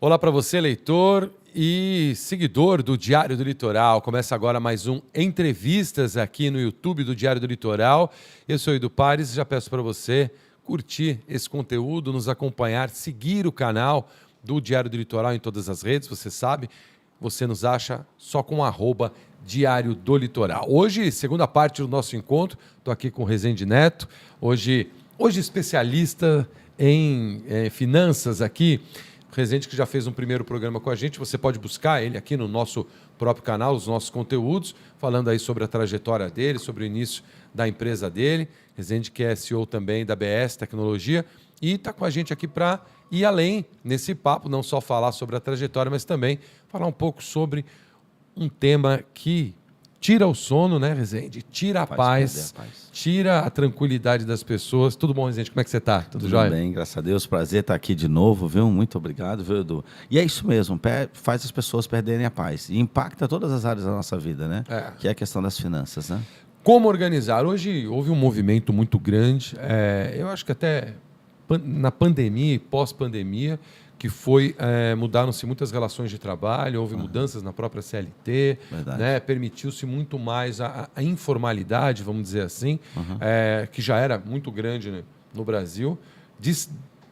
Olá para você, leitor e seguidor do Diário do Litoral. Começa agora mais um Entrevistas aqui no YouTube do Diário do Litoral. Eu sou Edu Pares e já peço para você curtir esse conteúdo, nos acompanhar, seguir o canal do Diário do Litoral em todas as redes. Você sabe, você nos acha só com @Diário do Litoral. Hoje, segunda parte do nosso encontro, estou aqui com o Rezende Neto, hoje especialista em finanças aqui. Rezende, que já fez um primeiro programa com a gente, você pode buscar ele aqui no nosso próprio canal, os nossos conteúdos, falando aí sobre a trajetória dele, sobre o início da empresa dele. Rezende, que é CEO também da BS Tecnologia, e está com a gente aqui para ir além nesse papo, não só falar sobre a trajetória, mas também falar um pouco sobre um tema que tira o sono, né, Rezende? Tira a paz, tira a tranquilidade das pessoas. Tudo bom, Rezende? Como é que você está? Tudo jóia? Bem, graças a Deus. Prazer estar aqui de novo, viu? Muito obrigado, viu, Edu? E é isso mesmo, faz as pessoas perderem a paz. E impacta todas as áreas da nossa vida, né? Que é a questão das finanças, né? Como organizar? Hoje houve um movimento muito grande, eu acho que até na pandemia e pós-pandemia, que foi, mudaram-se muitas relações de trabalho, houve mudanças na própria CLT, né? Permitiu-se muito mais a informalidade, vamos dizer assim, que já era muito grande, né, no Brasil.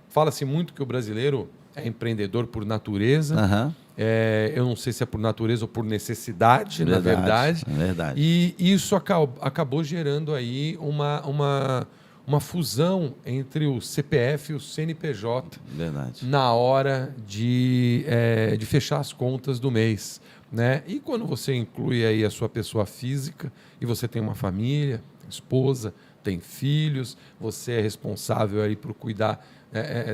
Fala-se muito que o brasileiro é empreendedor por natureza. Eu não sei se é por natureza ou por necessidade, na verdade. É verdade. E isso acabou gerando aí uma fusão entre o CPF e o CNPJ. Verdade. Na hora de fechar as contas do mês, né? E quando você inclui aí a sua pessoa física e você tem uma família, esposa, tem filhos, você é responsável aí por cuidar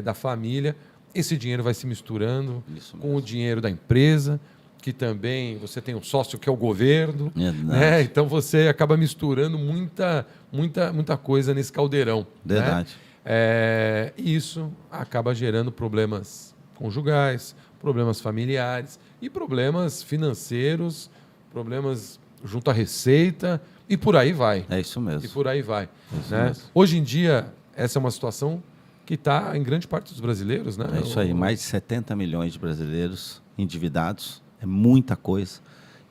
da família, esse dinheiro vai se misturando com o dinheiro da empresa, que também você tem um sócio que é o governo, né? Então você acaba misturando muita coisa nesse caldeirão. Verdade. Né? E isso acaba gerando problemas conjugais, problemas familiares e problemas financeiros, problemas junto à receita e por aí vai. É isso mesmo. E por aí vai. Isso Né? mesmo. Hoje em dia, essa é uma situação que está em grande parte dos brasileiros. Né? É isso aí, mais de 70 milhões de brasileiros endividados. É muita coisa.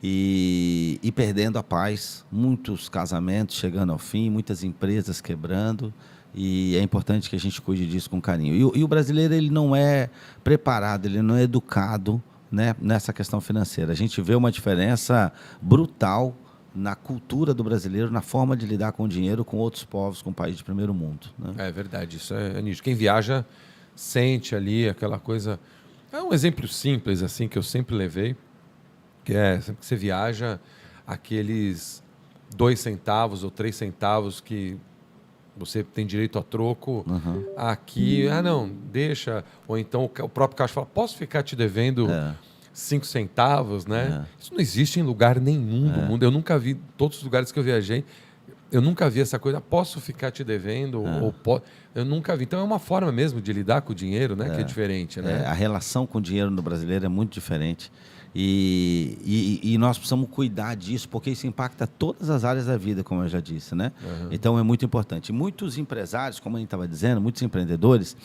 E perdendo a paz, muitos casamentos chegando ao fim, muitas empresas quebrando. E é importante que a gente cuide disso com carinho. E o brasileiro, ele não é preparado, ele não é educado, né, nessa questão financeira. A gente vê uma diferença brutal na cultura do brasileiro, na forma de lidar com o dinheiro, com outros povos, com países de primeiro mundo. Né? É verdade, isso é nítido. Quem viaja sente ali aquela coisa. É um exemplo simples assim que eu sempre levei, que é sempre que você viaja, aqueles 2 centavos ou 3 centavos que você tem direito a troco, aqui, não, deixa. Ou então o próprio caixa fala, posso ficar te devendo 5 centavos, né? Isso não existe em lugar nenhum do mundo. Eu nunca vi, todos os lugares que eu viajei, eu nunca vi essa coisa, posso ficar te devendo, eu nunca vi. Então é uma forma mesmo de lidar com o dinheiro, né, que é diferente. Né? A relação com o dinheiro no brasileiro é muito diferente. E nós precisamos cuidar disso, porque isso impacta todas as áreas da vida, como eu já disse, né? Então é muito importante. Muitos empresários, como a gente estava dizendo, muitos empreendedores,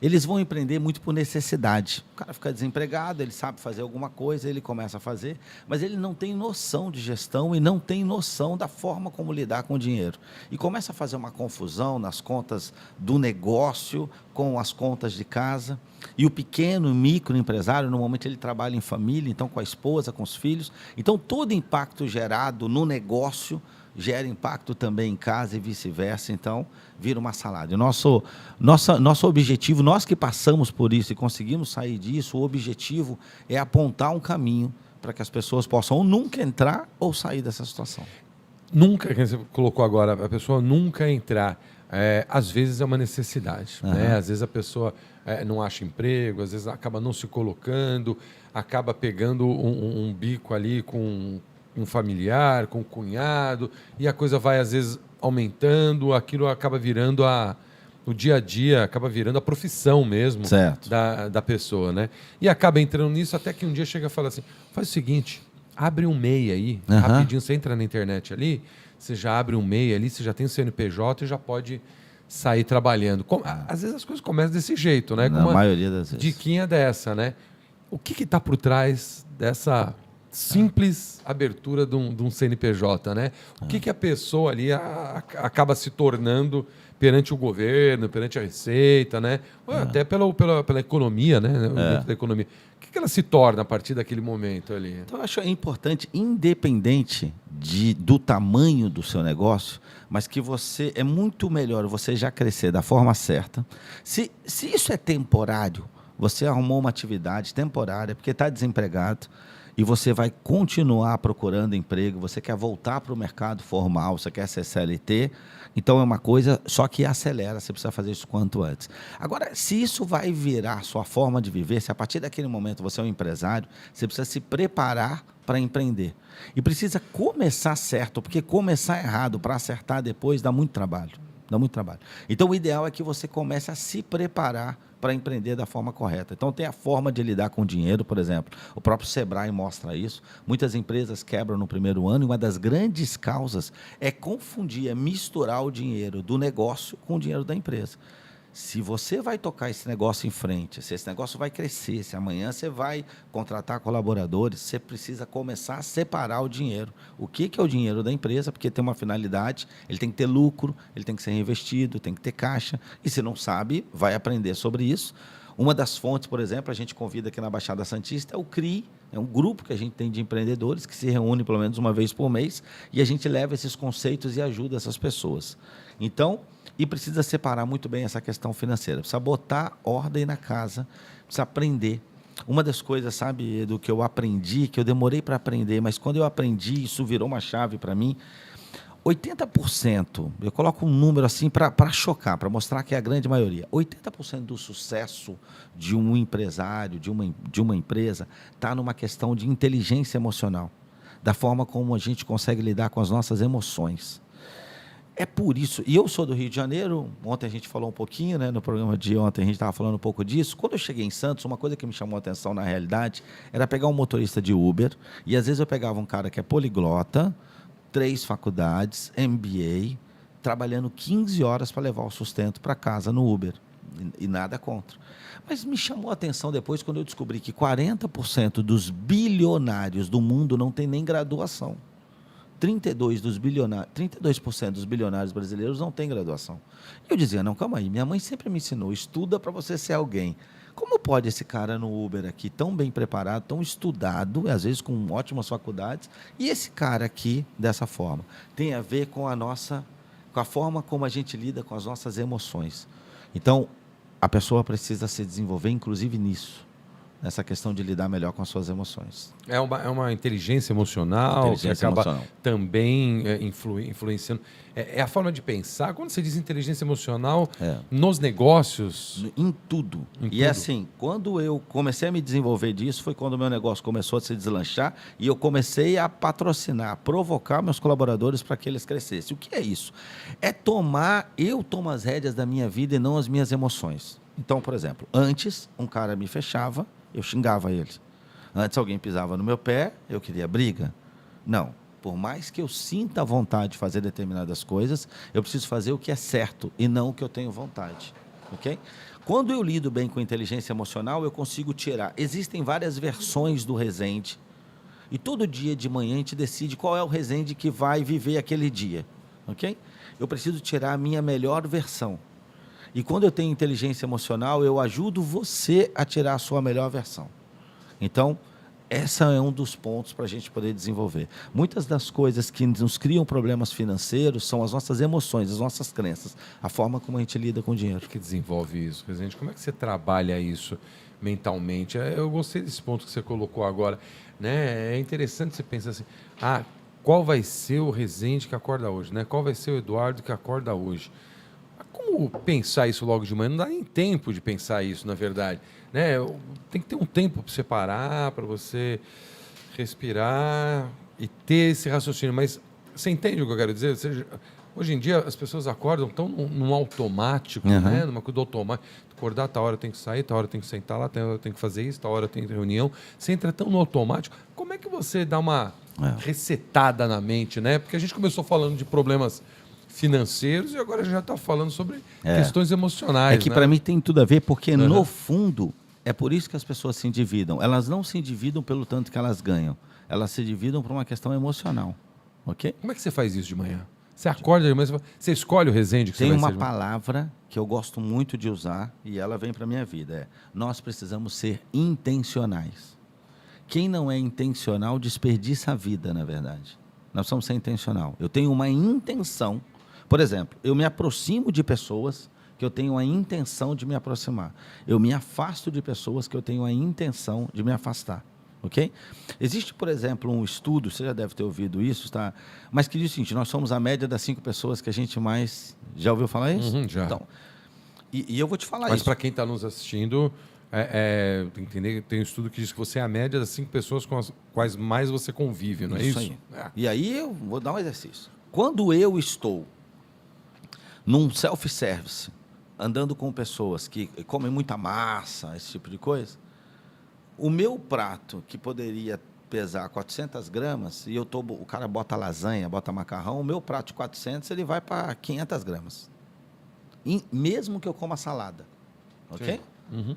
eles vão empreender muito por necessidade. O cara fica desempregado, ele sabe fazer alguma coisa, ele começa a fazer, mas ele não tem noção de gestão e não tem noção da forma como lidar com o dinheiro. E começa a fazer uma confusão nas contas do negócio com as contas de casa. E o pequeno, microempresário, normalmente ele trabalha em família, então com a esposa, com os filhos. Então todo impacto gerado no negócio gera impacto também em casa e vice-versa, então vira uma salada. Nosso objetivo, nós que passamos por isso e conseguimos sair disso, o objetivo é apontar um caminho para que as pessoas possam ou nunca entrar ou sair dessa situação. Nunca, que você colocou agora, a pessoa nunca entrar. Às vezes é uma necessidade, né? Às vezes a pessoa não acha emprego, às vezes acaba não se colocando, acaba pegando um bico ali com um familiar, com um cunhado, e a coisa vai às vezes aumentando, aquilo acaba virando o dia a dia, acaba virando a profissão mesmo da pessoa, né? E acaba entrando nisso até que um dia chega e fala assim, faz o seguinte, abre um MEI aí, rapidinho, você entra na internet ali, você já abre um MEI ali, você já tem o CNPJ e já pode sair trabalhando. Às vezes as coisas começam desse jeito, né? Na maioria das vezes. Diquinha dessa, né? O que está por trás dessa simples abertura de um CNPJ, né? O que a pessoa ali acaba se tornando perante o governo, perante a Receita, né? Ou até pela economia, né? O momento da economia. O que ela se torna a partir daquele momento ali? Então, eu acho importante, independente do tamanho do seu negócio, mas que você é muito melhor você já crescer da forma certa. Se isso é temporário, você arrumou uma atividade temporária porque está desempregado e você vai continuar procurando emprego, você quer voltar para o mercado formal, você quer ser CLT, então é uma coisa só que acelera, você precisa fazer isso quanto antes. Agora, se isso vai virar sua forma de viver, se a partir daquele momento você é um empresário, você precisa se preparar para empreender. E precisa começar certo, porque começar errado para acertar depois dá muito trabalho. Dá muito trabalho. Então, o ideal é que você comece a se preparar para empreender da forma correta. Então, tem a forma de lidar com o dinheiro, por exemplo. O próprio Sebrae mostra isso. Muitas empresas quebram no primeiro ano e uma das grandes causas é confundir, é misturar o dinheiro do negócio com o dinheiro da empresa. Se você vai tocar esse negócio em frente, se esse negócio vai crescer, se amanhã você vai contratar colaboradores, você precisa começar a separar o dinheiro. O que é o dinheiro da empresa? Porque tem uma finalidade, ele tem que ter lucro, ele tem que ser reinvestido, tem que ter caixa. E se não sabe, vai aprender sobre isso. Uma das fontes, por exemplo, a gente convida aqui na Baixada Santista, é o CRI, é um grupo que a gente tem de empreendedores que se reúne pelo menos uma vez por mês e a gente leva esses conceitos e ajuda essas pessoas. Então, e precisa separar muito bem essa questão financeira, precisa botar ordem na casa, precisa aprender. Uma das coisas, sabe, do que eu aprendi, que eu demorei para aprender, mas quando eu aprendi, isso virou uma chave para mim, 80%, eu coloco um número assim para chocar, para mostrar que é a grande maioria, 80% do sucesso de um empresário, de uma empresa, está numa questão de inteligência emocional, da forma como a gente consegue lidar com as nossas emoções. É por isso, e eu sou do Rio de Janeiro, ontem a gente falou um pouquinho, né, no programa de ontem a gente estava falando um pouco disso. Quando eu cheguei em Santos, uma coisa que me chamou a atenção na realidade era pegar um motorista de Uber, e às vezes eu pegava um cara que é poliglota, 3 faculdades, MBA, trabalhando 15 horas para levar o sustento para casa no Uber, e nada contra. Mas me chamou a atenção depois quando eu descobri que 40% dos bilionários do mundo não tem nem graduação. 32% dos bilionários brasileiros não têm graduação. E eu dizia, não, calma aí, minha mãe sempre me ensinou, estuda para você ser alguém. Como pode esse cara no Uber aqui, tão bem preparado, tão estudado, às vezes com ótimas faculdades, e esse cara aqui dessa forma? Tem a ver com com a forma como a gente lida com as nossas emoções. Então, a pessoa precisa se desenvolver, inclusive nisso. Nessa questão de lidar melhor com as suas emoções. É uma inteligência emocional que acaba também influenciando. É a forma de pensar. Quando você diz inteligência emocional, nos negócios... Em tudo. E é assim, quando eu comecei a me desenvolver disso, foi quando o meu negócio começou a se deslanchar e eu comecei a patrocinar, a provocar meus colaboradores para que eles crescessem. O que é isso? Eu tomo as rédeas da minha vida e não as minhas emoções. Então, por exemplo, antes um cara me fechava, eu xingava ele. Antes alguém pisava no meu pé, eu queria briga. Não. Por mais que eu sinta vontade de fazer determinadas coisas, eu preciso fazer o que é certo e não o que eu tenho vontade. Ok? Quando eu lido bem com inteligência emocional, eu consigo tirar. Existem várias versões do Resende. E todo dia de manhã a gente decide qual é o Resende que vai viver aquele dia. Ok? Eu preciso tirar a minha melhor versão. E quando eu tenho inteligência emocional, eu ajudo você a tirar a sua melhor versão. Então, esse é um dos pontos para a gente poder desenvolver. Muitas das coisas que nos criam problemas financeiros são as nossas emoções, as nossas crenças, a forma como a gente lida com o dinheiro. O que desenvolve isso, Resende? Como é que você trabalha isso mentalmente? Eu gostei desse ponto que você colocou agora, né? É interessante você pensar assim, qual vai ser o Resende que acorda hoje, né? Qual vai ser o Eduardo que acorda hoje? Como pensar isso logo de manhã? Não dá nem tempo de pensar isso, na verdade. Né? Tem que ter um tempo para você parar, para você respirar e ter esse raciocínio. Mas você entende o que eu quero dizer? Hoje em dia, as pessoas acordam tão num automático, né? Numa coisa do automático. Acordar, tal hora tem que sair, tal hora tem que sentar lá, tal hora tem que fazer isso, tal hora tem reunião. Você entra tão no automático. Como é que você dá uma resetada na mente, né? Porque a gente começou falando de problemas financeiros e agora já está falando sobre questões emocionais. É que para mim tem tudo a ver, porque no fundo É por isso que as pessoas se endividam. Elas não se endividam pelo tanto que elas ganham. Elas se endividam por uma questão emocional. Ok? Como é que você faz isso de manhã? Você acorda de manhã, você escolhe o Resende que Tem você vai uma ser de manhã? palavra que eu gosto muito de usar e ela vem para a minha vida. Nós precisamos ser intencionais. Quem não é intencional desperdiça a vida, na verdade. Nós precisamos ser intencional. Eu tenho uma intenção. Por exemplo, eu me aproximo de pessoas que eu tenho a intenção de me aproximar. Eu me afasto de pessoas que eu tenho a intenção de me afastar. Ok? Existe, por exemplo, um estudo, você já deve ter ouvido isso, tá? Mas que diz o seguinte: nós somos a média das 5 pessoas que a gente mais... Já ouviu falar isso? Já. Então, e eu vou te falar Mas isso. para quem está nos assistindo, tem que entender, tem um estudo que diz que você é a média das 5 pessoas com as quais mais você convive, não é isso? Aí. É. E aí eu vou dar um exercício. Quando eu estou num self-service, andando com pessoas que comem muita massa, esse tipo de coisa, o meu prato, que poderia pesar 400 gramas, e o cara bota lasanha, bota macarrão, o meu prato de 400, ele vai para 500 gramas. Mesmo que eu coma salada. Ok? Uhum.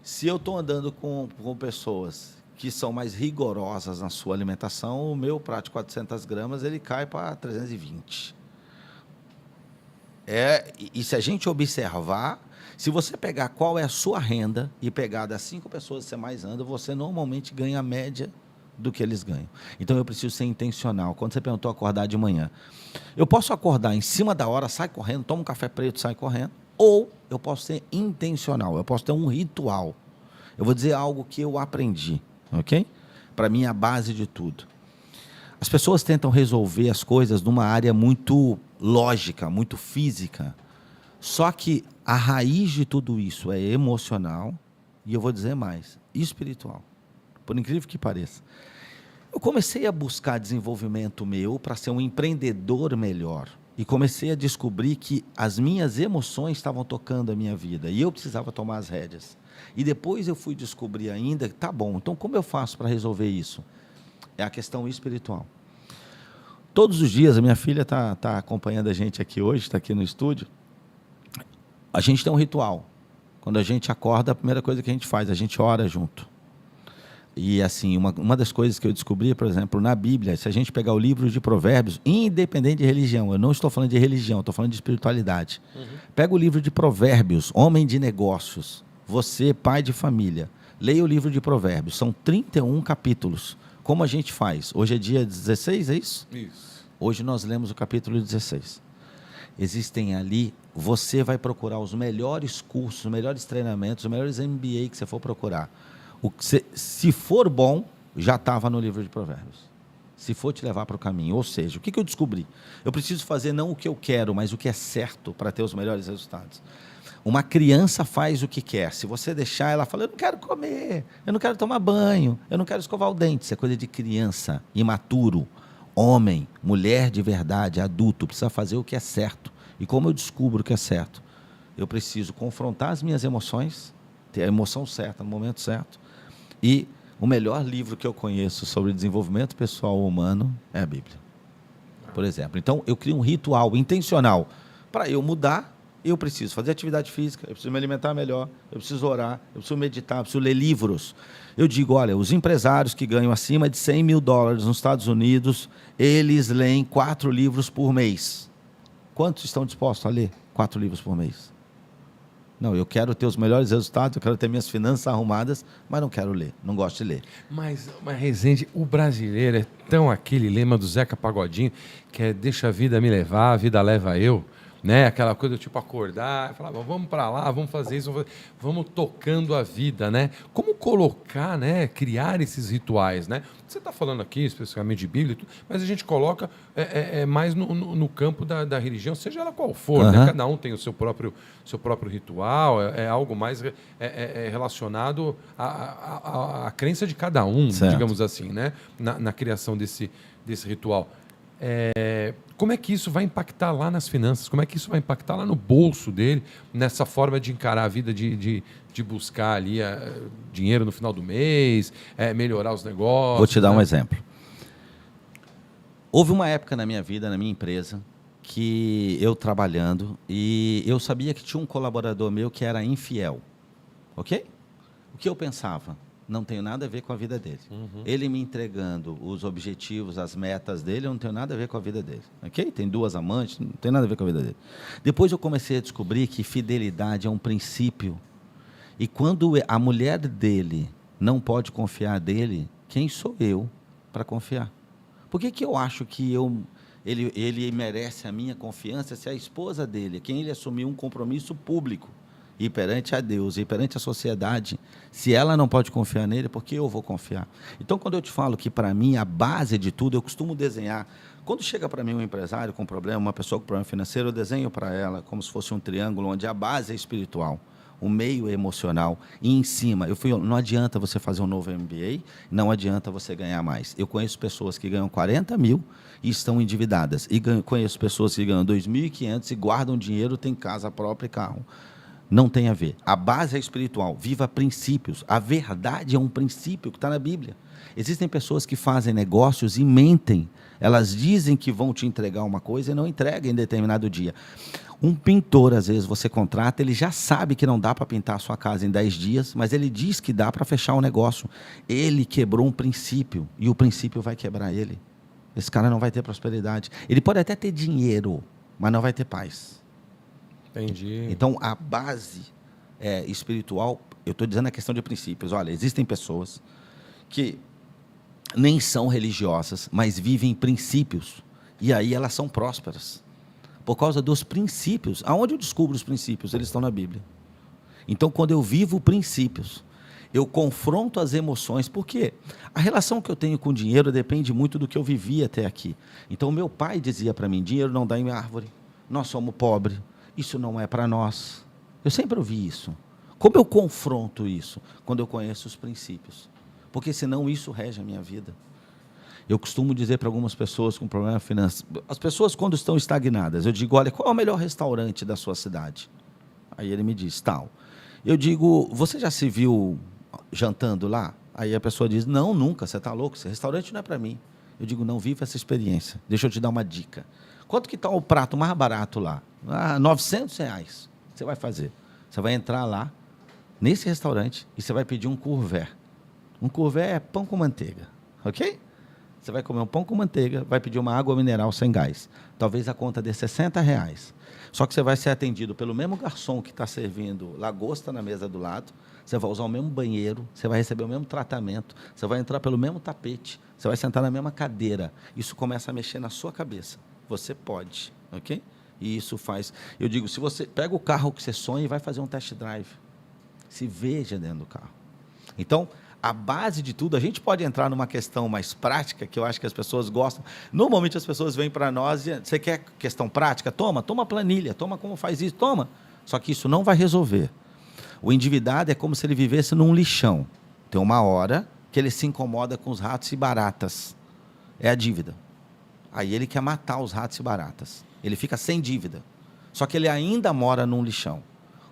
Se eu estou andando com pessoas que são mais rigorosas na sua alimentação, o meu prato de 400 gramas, ele cai para 320. E se a gente observar, se você pegar qual é a sua renda e pegar das 5 pessoas que você mais anda, você normalmente ganha a média do que eles ganham. Então, eu preciso ser intencional. Quando você perguntou acordar de manhã, eu posso acordar em cima da hora, sai correndo, toma um café preto, sai correndo, ou eu posso ser intencional, eu posso ter um ritual. Eu vou dizer algo que eu aprendi, ok? Para mim, é a base de tudo. As pessoas tentam resolver as coisas numa área muito lógica, muito física. Só que a raiz de tudo isso é emocional e eu vou dizer mais, espiritual. Por incrível que pareça. Eu comecei a buscar desenvolvimento meu para ser um empreendedor melhor. E comecei a descobrir que as minhas emoções estavam tocando a minha vida e eu precisava tomar as rédeas. E depois eu fui descobrir ainda, tá bom, então como eu faço para resolver isso? É a questão espiritual. Todos os dias, a minha filha está acompanhando a gente aqui hoje, está aqui no estúdio. A gente tem um ritual. Quando a gente acorda, a primeira coisa que a gente faz, a gente ora junto. E assim, uma das coisas que eu descobri, por exemplo, na Bíblia, se a gente pegar o livro de Provérbios, independente de religião, eu não estou falando de religião, estou falando de espiritualidade. Pega o livro de Provérbios, homem de negócios, você, pai de família, leia o livro de Provérbios, são 31 capítulos. Como a gente faz? Hoje é dia 16, é isso? Isso. Hoje nós lemos o capítulo 16. Existem ali, você vai procurar os melhores cursos, os melhores treinamentos, os melhores MBA que você for procurar. Se for bom, já estava no livro de Provérbios. Se for te levar para o caminho. Ou seja, o que eu descobri? Eu preciso fazer não o que eu quero, mas o que é certo para ter os melhores resultados. Uma criança faz o que quer. Se você deixar, ela fala, eu não quero comer, eu não quero tomar banho, eu não quero escovar o dente. Isso é coisa de criança, imaturo. Homem, mulher de verdade, adulto, precisa fazer o que é certo. E como eu descubro o que é certo? Eu preciso confrontar as minhas emoções, ter a emoção certa no momento certo. E o melhor livro que eu conheço sobre desenvolvimento pessoal humano é a Bíblia. Por exemplo. Então, eu crio um ritual intencional. Para eu mudar, eu preciso fazer atividade física, eu preciso me alimentar melhor, eu preciso orar, eu preciso meditar, eu preciso ler livros. Eu digo, olha, os empresários que ganham acima de $100 mil nos Estados Unidos, eles leem 4 livros por mês. Quantos estão dispostos a ler 4 livros por mês? Não, eu quero ter os melhores resultados, eu quero ter minhas finanças arrumadas, mas não quero ler, não gosto de ler. Mas Rezende, o brasileiro é tão aquele lema do Zeca Pagodinho, que é deixa a vida me levar, a vida leva eu. Né? Aquela coisa do tipo acordar, falar, vamos para lá, vamos fazer isso, vamos tocando a vida, né? Como colocar, né? Criar esses rituais, né? Você está falando aqui especificamente de Bíblia, mas a gente coloca mais no campo da religião, seja ela qual for, né? Cada um tem o seu próprio ritual, é algo mais relacionado à crença de cada um, certo, digamos assim, né? Na criação desse ritual. Como é que isso vai impactar lá nas finanças? Como é que isso vai impactar lá no bolso dele, nessa forma de encarar a vida, de buscar ali dinheiro no final do mês, melhorar os negócios? Vou te dar um exemplo. Houve uma época na minha vida, na minha empresa, que eu trabalhando, e eu sabia que tinha um colaborador meu que era infiel. Ok? O que eu pensava? Não tenho nada a ver com a vida dele. Ele me entregando os objetivos, as metas dele, eu não tenho nada a ver com a vida dele. Ok? Tem 2 amantes, não tem nada a ver com a vida dele. Depois eu comecei a descobrir que fidelidade é um princípio. E quando a mulher dele não pode confiar dele, quem sou eu para confiar? Por que eu acho que ele merece a minha confiança se a esposa dele, quem ele assumiu um compromisso público, e perante a Deus, e perante a sociedade, se ela não pode confiar nele, por que eu vou confiar? Então, quando eu te falo que, para mim, a base de tudo, eu costumo desenhar. Quando chega para mim um empresário com problema, uma pessoa com problema financeiro, eu desenho para ela como se fosse um triângulo, onde a base é espiritual, o meio é emocional, e em cima, não adianta você fazer um novo MBA, não adianta você ganhar mais. Eu conheço pessoas que ganham 40 mil e estão endividadas, e conheço pessoas que ganham 2.500 e guardam dinheiro, têm casa própria e carro. Não tem a ver. A base é espiritual. Viva princípios. A verdade é um princípio que está na Bíblia. Existem pessoas que fazem negócios e mentem. Elas dizem que vão te entregar uma coisa e não entregam em determinado dia. Um pintor, às vezes, você contrata, ele já sabe que não dá para pintar a sua casa em 10 dias, mas ele diz que dá para fechar o negócio. Ele quebrou um princípio e o princípio vai quebrar ele. Esse cara não vai ter prosperidade. Ele pode até ter dinheiro, mas não vai ter paz. Entendi. Então, a base espiritual, eu estou dizendo a questão de princípios. Olha, existem pessoas que nem são religiosas, mas vivem princípios. E aí elas são prósperas. Por causa dos princípios. Aonde eu descubro os princípios? Eles estão na Bíblia. Então, quando eu vivo princípios, eu confronto as emoções. Por quê? A relação que eu tenho com o dinheiro depende muito do que eu vivi até aqui. Então, meu pai dizia para mim, dinheiro não dá em árvore, nós somos pobres. Isso não é para nós. Eu sempre ouvi isso. Como eu confronto isso? Quando eu conheço os princípios. Porque senão isso rege a minha vida. Eu costumo dizer para algumas pessoas com problema financeiro, as pessoas quando estão estagnadas, eu digo, olha, qual é o melhor restaurante da sua cidade? Aí ele me diz, tal. Eu digo, você já se viu jantando lá? Aí a pessoa diz, não, nunca, você está louco, esse restaurante não é para mim. Eu digo, não, viva essa experiência. Deixa eu te dar uma dica. Quanto que está o prato mais barato lá? R$900. Você vai fazer. Você vai entrar lá, nesse restaurante, e você vai pedir um curvé. Um curvé é pão com manteiga, ok? Você vai comer um pão com manteiga, vai pedir uma água mineral sem gás. Talvez a conta dê R$60. Só que você vai ser atendido pelo mesmo garçom que está servindo lagosta na mesa do lado, você vai usar o mesmo banheiro, você vai receber o mesmo tratamento, você vai entrar pelo mesmo tapete, você vai sentar na mesma cadeira. Isso começa a mexer na sua cabeça. Você pode, ok? E isso faz... Eu digo, se você pega o carro que você sonha e vai fazer um test drive, se veja dentro do carro. Então, a base de tudo, a gente pode entrar numa questão mais prática, que eu acho que as pessoas gostam. Normalmente as pessoas vêm para nós e você quer questão prática? Toma planilha, toma como faz isso, toma. Só que isso não vai resolver. O endividado é como se ele vivesse num lixão. Tem uma hora que ele se incomoda com os ratos e baratas. É a dívida. Aí ele quer matar os ratos e baratas. Ele fica sem dívida. Só que ele ainda mora num lixão.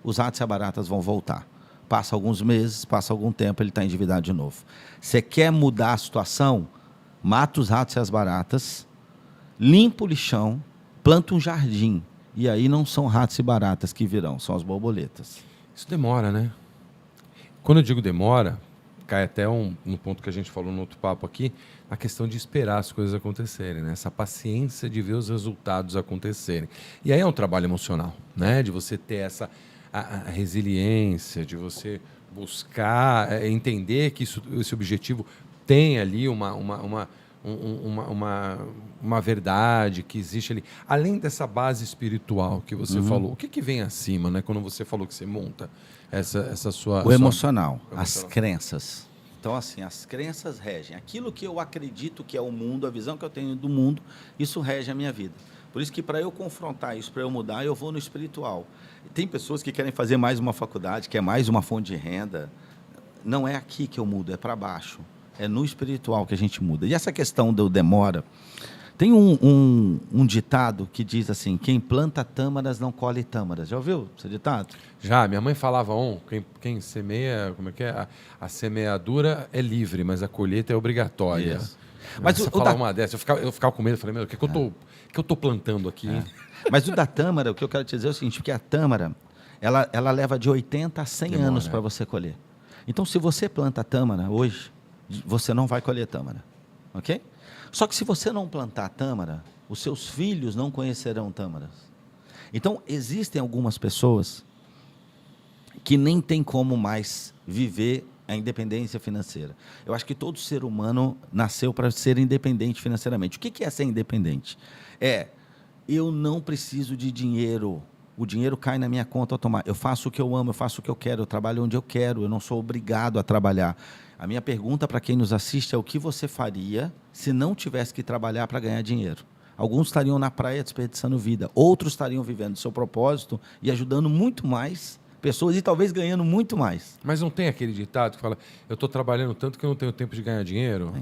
Os ratos e baratas vão voltar. Passa alguns meses, passa algum tempo, ele está endividado de novo. Você quer mudar a situação? Mata os ratos e as baratas, limpa o lixão, planta um jardim. E aí não são ratos e baratas que virão, são as borboletas. Isso demora, né? Quando eu digo demora, cai até no ponto que a gente falou no outro papo aqui, a questão de esperar as coisas acontecerem, né? Essa paciência de ver os resultados acontecerem. E aí é um trabalho emocional, né? De você ter essa a resiliência, de você buscar entender que esse objetivo tem ali uma verdade que existe ali. Além dessa base espiritual que você falou, o que vem acima, né? Quando você falou que você monta essa sua... O emocional, as crenças. Então, assim, as crenças regem. Aquilo que eu acredito que é o mundo, a visão que eu tenho do mundo, isso rege a minha vida. Por isso que, para eu confrontar isso, para eu mudar, eu vou no espiritual. Tem pessoas que querem fazer mais uma faculdade, quer mais uma fonte de renda. Não é aqui que eu mudo, é para baixo. É no espiritual que a gente muda. E essa questão do demora... Tem um ditado que diz assim, quem planta tâmaras não colhe tâmaras. Já ouviu esse ditado? Já, minha mãe falava, quem semeia, como é que é? A semeadura é livre, mas a colheita é obrigatória. Isso. Mas você falava uma dessa, eu ficava com medo, eu falei, meu, o que eu tô plantando aqui? Mas o da tâmara, o que eu quero te dizer é o seguinte, porque a tâmara, ela leva de 80 a 100 anos para você colher. Então, se você planta tâmara hoje, você não vai colher tâmara, ok? Só que se você não plantar tâmara, os seus filhos não conhecerão tâmaras. Então, existem algumas pessoas que nem tem como mais viver a independência financeira. Eu acho que todo ser humano nasceu para ser independente financeiramente. O que é ser independente? Eu não preciso de dinheiro. O dinheiro cai na minha conta automática. Eu faço o que eu amo, eu faço o que eu quero, eu trabalho onde eu quero, eu não sou obrigado a trabalhar. A minha pergunta para quem nos assiste é o que você faria se não tivesse que trabalhar para ganhar dinheiro? Alguns estariam na praia desperdiçando vida, outros estariam vivendo o seu propósito e ajudando muito mais pessoas e talvez ganhando muito mais. Mas não tem aquele ditado que fala, eu estou trabalhando tanto que eu não tenho tempo de ganhar dinheiro?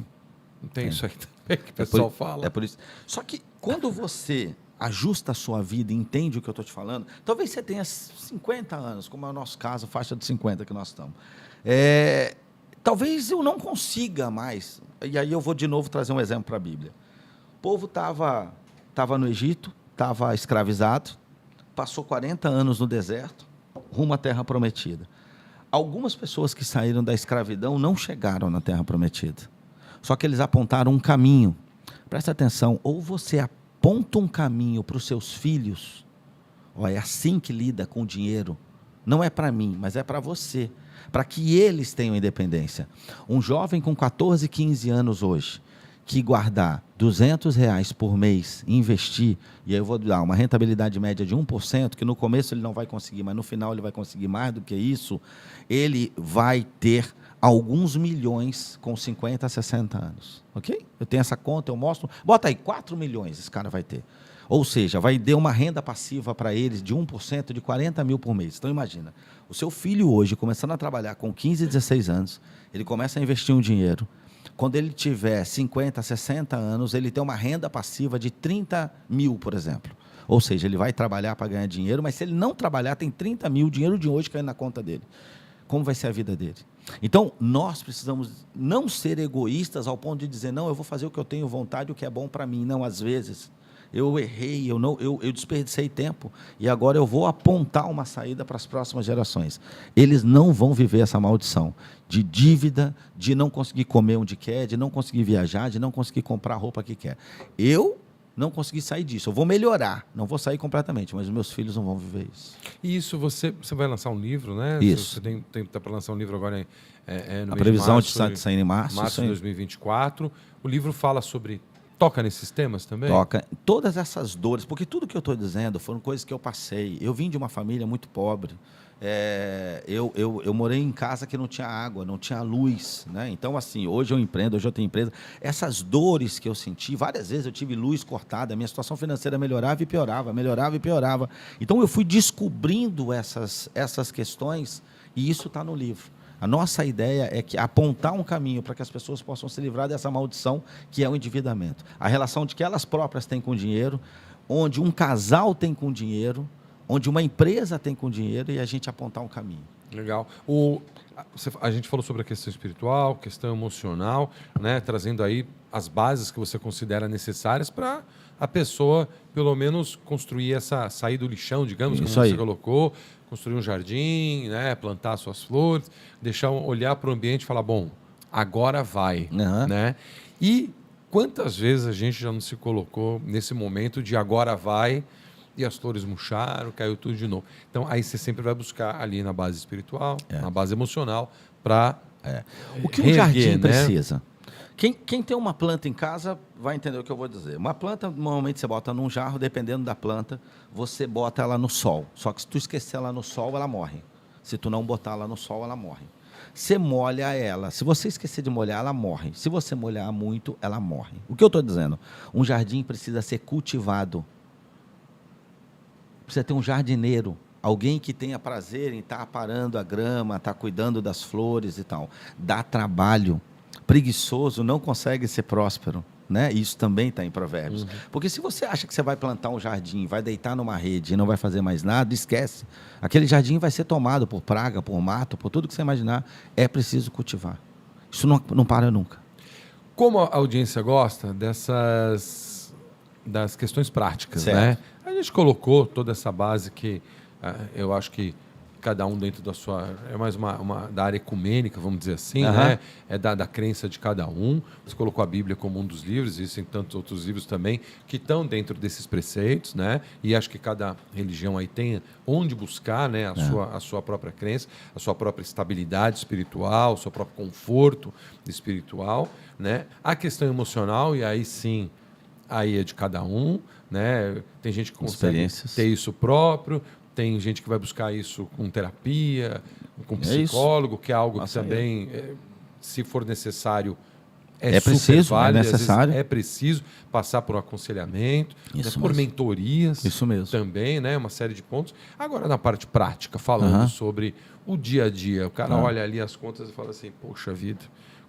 Não tem isso aí também que o pessoal fala? É por isso. Só que quando você ajusta a sua vida e entende o que eu estou te falando, talvez você tenha 50 anos, como é o nosso caso, faixa de 50 que nós estamos. Talvez eu não consiga mais. E aí eu vou de novo trazer um exemplo para a Bíblia. O povo estava no Egito, estava escravizado, passou 40 anos no deserto, rumo à Terra Prometida. Algumas pessoas que saíram da escravidão não chegaram na Terra Prometida. Só que eles apontaram um caminho. Presta atenção, ou você aponta um caminho para os seus filhos, é assim que lida com o dinheiro. Não é para mim, mas é para você, para que eles tenham independência. Um jovem com 14, 15 anos hoje, que guardar R$200 por mês e investir, e aí eu vou dar uma rentabilidade média de 1%, que no começo ele não vai conseguir, mas no final ele vai conseguir mais do que isso, ele vai ter alguns milhões com 50 a 60 anos, ok? Eu tenho essa conta, eu mostro, bota aí, 4 milhões esse cara vai ter. Ou seja, vai dar uma renda passiva para eles de 1% de 40 mil por mês. Então imagina, o seu filho hoje, começando a trabalhar com 15, 16 anos, ele começa a investir um dinheiro. Quando ele tiver 50, 60 anos, ele tem uma renda passiva de 30 mil, por exemplo. Ou seja, ele vai trabalhar para ganhar dinheiro, mas se ele não trabalhar, tem 30 mil, dinheiro de hoje caindo na conta dele. Como vai ser a vida dele? Então, nós precisamos não ser egoístas ao ponto de dizer, não, eu vou fazer o que eu tenho vontade, o que é bom para mim. Não, às vezes, eu errei, eu desperdicei tempo e agora eu vou apontar uma saída para as próximas gerações. Eles não vão viver essa maldição de dívida, de não conseguir comer onde quer, de não conseguir viajar, de não conseguir comprar a roupa que quer. Eu não consegui sair disso. Eu vou melhorar, não vou sair completamente, mas os meus filhos não vão viver isso. E isso, você vai lançar um livro, né? Isso. Você tá para lançar um livro agora no a mês previsão de sair em março. Março de 2024. O livro fala sobre... Toca nesses temas também? Toca. Todas essas dores, porque tudo que eu estou dizendo foram coisas que eu passei. Eu vim de uma família muito pobre. Eu morei em casa que não tinha água, não tinha luz, né? Então, assim, hoje eu empreendo, hoje eu tenho empresa. Essas dores que eu senti, várias vezes eu tive luz cortada, a minha situação financeira melhorava e piorava, melhorava e piorava. Então, eu fui descobrindo essas questões e isso está no livro. A nossa ideia é que apontar um caminho para que as pessoas possam se livrar dessa maldição que é o endividamento. A relação de que elas próprias têm com o dinheiro, onde um casal tem com o dinheiro, onde uma empresa tem com o dinheiro e a gente apontar um caminho. Legal. A gente falou sobre a questão espiritual, questão emocional, né? Trazendo aí as bases que você considera necessárias para a pessoa, pelo menos, construir sair do lixão, digamos, como você colocou, construir um jardim, né? Plantar suas flores, olhar para o ambiente e falar, bom, agora vai. Né? E quantas vezes a gente já não se colocou nesse momento de agora vai e as flores murcharam, caiu tudo de novo. Então, aí você sempre vai buscar ali na base espiritual, na base emocional, para o que um jardim precisa. Quem tem uma planta em casa vai entender o que eu vou dizer. Uma planta, normalmente você bota num jarro, dependendo da planta, você bota ela no sol. Só que se tu esquecer ela no sol, ela morre. Se tu não botar ela no sol, ela morre. Você molha ela. Se você esquecer de molhar, ela morre. Se você molhar muito, ela morre. O que eu estou dizendo? Um jardim precisa ser cultivado. Precisa ter um jardineiro. Alguém que tenha prazer em estar aparando a grama, estar cuidando das flores e tal. Dá trabalho. Preguiçoso não consegue ser próspero, né? Isso também está em Provérbios. Porque se você acha que você vai plantar um jardim, vai deitar numa rede e não vai fazer mais nada, esquece. Aquele jardim vai ser tomado por praga, por mato, por tudo que você imaginar. É preciso cultivar. Isso não para nunca. Como a audiência gosta das questões práticas, certo, né? A gente colocou toda essa base que eu acho que cada um dentro da sua... É mais da área ecumênica, vamos dizer assim, Aham. né? É da crença de cada um. Você colocou a Bíblia como um dos livros, existem tantos outros livros também que estão dentro desses preceitos, né? E acho que cada religião aí tem onde buscar, né? A sua própria crença, a sua própria estabilidade espiritual, o seu próprio conforto espiritual, né? A questão emocional, e aí sim, aí é de cada um, né? Tem gente que consegue ter isso próprio, tem gente que vai buscar isso com terapia, com psicólogo, que é algo que também, se for necessário, é preciso, válido, é necessário. É preciso passar por um aconselhamento, né, Isso por mesmo. mentorias Isso mesmo. também, né, uma série de pontos. Agora, na parte prática, falando sobre o dia a dia, o cara olha ali as contas e fala assim, poxa vida,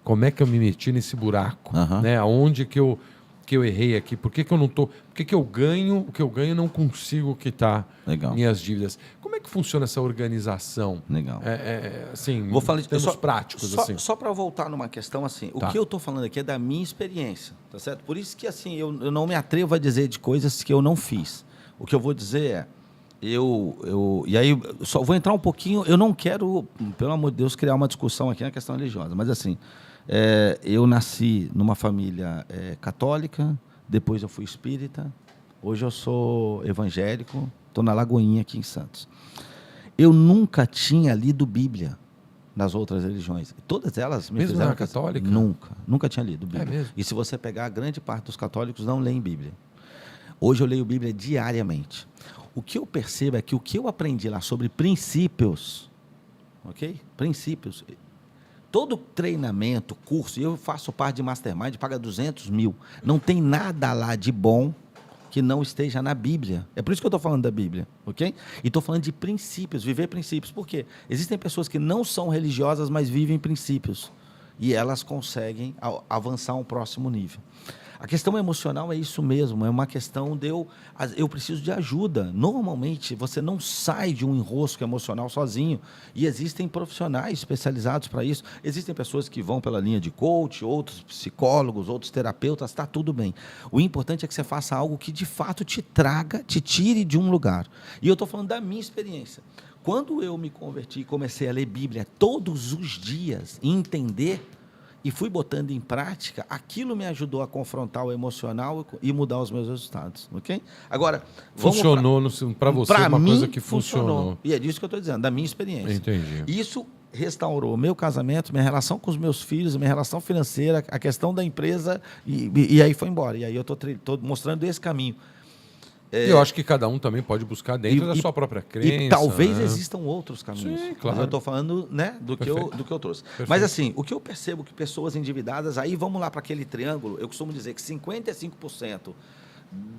como é que eu me meti nesse buraco? Né? Aonde que eu errei aqui? Por que eu não tô? Por que eu ganho o que eu ganho e não consigo quitar minhas dívidas? Como é que funciona essa organização? Legal. Assim, vou falar termos práticos. Só para voltar numa questão assim, o que eu estou falando aqui é da minha experiência, tá certo? Por isso que assim eu não me atrevo a dizer de coisas que eu não fiz. O que eu vou dizer é e aí só vou entrar um pouquinho. Eu não quero, pelo amor de Deus, criar uma discussão aqui na questão religiosa, mas assim, eu nasci numa família católica, depois eu fui espírita, hoje eu sou evangélico, estou na Lagoinha aqui em Santos. Eu nunca tinha lido Bíblia nas outras religiões. Todas elas me mesmo fizeram... na católica? Nunca tinha lido Bíblia. É mesmo? E se você pegar, a grande parte dos católicos não leem Bíblia. Hoje eu leio Bíblia diariamente. O que eu percebo é que o que eu aprendi lá sobre princípios, ok? Princípios. Todo treinamento, curso, eu faço parte de Mastermind, paga 200 mil. Não tem nada lá de bom que não esteja na Bíblia. É por isso que eu estou falando da Bíblia, ok? E estou falando de princípios, viver princípios. Por quê? Existem pessoas que não são religiosas, mas vivem princípios. E elas conseguem avançar a um próximo nível. A questão emocional é isso mesmo, é uma questão de eu preciso de ajuda. Normalmente, você não sai de um enrosco emocional sozinho. E existem profissionais especializados para isso. Existem pessoas que vão pela linha de coach, outros psicólogos, outros terapeutas, está tudo bem. O importante é que você faça algo que, de fato, te tire de um lugar. E eu estou falando da minha experiência. Quando eu me converti e comecei a ler Bíblia todos os dias e entender... e fui botando em prática, aquilo me ajudou a confrontar o emocional e mudar os meus resultados, ok? Agora, funcionou para você uma coisa que funcionou. E é disso que eu estou dizendo, da minha experiência. Entendi. Isso restaurou meu casamento, minha relação com os meus filhos, minha relação financeira, a questão da empresa, e aí foi embora. E aí eu estou mostrando esse caminho. Eu acho que cada um também pode buscar dentro da sua própria crença. E talvez existam outros caminhos. Sim, claro. Mas eu estou falando, né, do que eu trouxe. Perfeito. Mas assim, o que eu percebo que pessoas endividadas, aí vamos lá para aquele triângulo, eu costumo dizer que 55%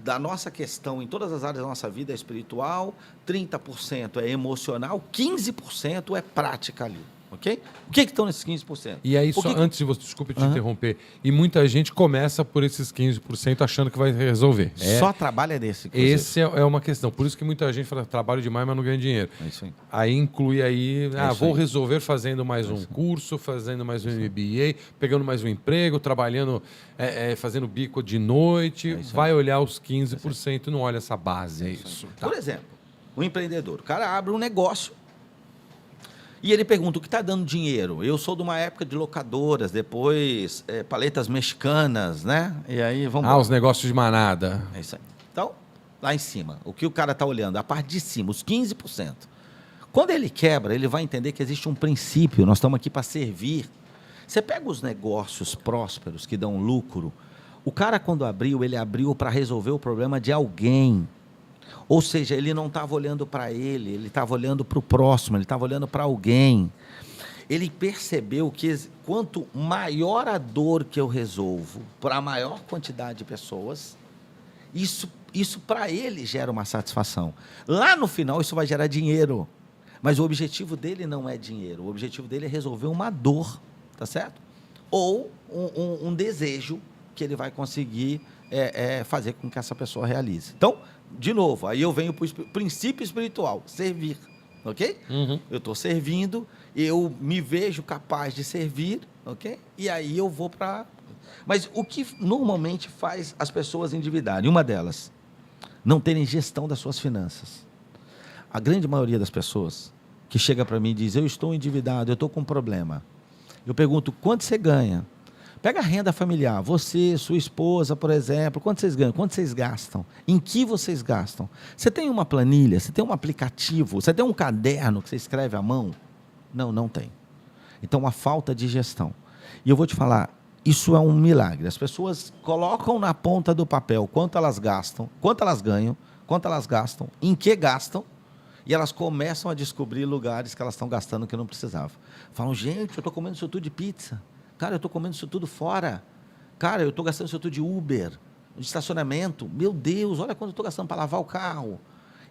da nossa questão em todas as áreas da nossa vida é espiritual, 30% é emocional, 15% é prática ali. Ok? O que estão nesses 15%? E aí, antes de você, desculpe te interromper, e muita gente começa por esses 15% achando que vai resolver. Só trabalha nesse. Esse é uma questão. Por isso que muita gente fala, trabalho demais, mas não ganha dinheiro. É isso aí. Aí inclui aí, vou resolver fazendo mais um curso, fazendo mais um MBA, pegando mais um emprego, trabalhando, fazendo bico de noite, vai olhar os 15%, não olha essa base. É isso. Tá. Por exemplo, um empreendedor, o cara abre um negócio, e ele pergunta, o que está dando dinheiro? Eu sou de uma época de locadoras, depois paletas mexicanas, né? E aí vamos... os negócios de manada. É isso aí. Então, lá em cima, o que o cara está olhando? A parte de cima, os 15%. Quando ele quebra, ele vai entender que existe um princípio, nós estamos aqui para servir. Você pega os negócios prósperos que dão lucro, o cara quando abriu, ele abriu para resolver o problema de alguém. Ou seja, ele não estava olhando para ele estava olhando para o próximo, ele estava olhando para alguém. Ele percebeu que quanto maior a dor que eu resolvo para a maior quantidade de pessoas, isso para ele gera uma satisfação. Lá no final, isso vai gerar dinheiro. Mas o objetivo dele não é dinheiro, o objetivo dele é resolver uma dor, tá certo? Ou um desejo que ele vai conseguir fazer com que essa pessoa realize. Então, de novo, aí eu venho para o princípio espiritual, servir, ok? Eu estou servindo, eu me vejo capaz de servir, ok? E aí eu vou para... Mas o que normalmente faz as pessoas endividarem? Uma delas, não terem gestão das suas finanças. A grande maioria das pessoas que chega para mim e diz, eu estou endividado, eu estou com um problema. Eu pergunto, quanto você ganha? Pega a renda familiar, você, sua esposa, por exemplo, quanto vocês ganham, quanto vocês gastam, em que vocês gastam? Você tem uma planilha, você tem um aplicativo, você tem um caderno que você escreve à mão? Não, não tem. Então, a falta de gestão. E eu vou te falar, isso é um milagre. As pessoas colocam na ponta do papel quanto elas gastam, quanto elas ganham, quanto elas gastam, em que gastam, e elas começam a descobrir lugares que elas estão gastando que não precisavam. Falam, gente, eu estou comendo isso tudo de pizza. Cara, eu estou comendo isso tudo fora. Cara, eu estou gastando isso tudo de Uber, de estacionamento. Meu Deus, olha quanto eu estou gastando para lavar o carro.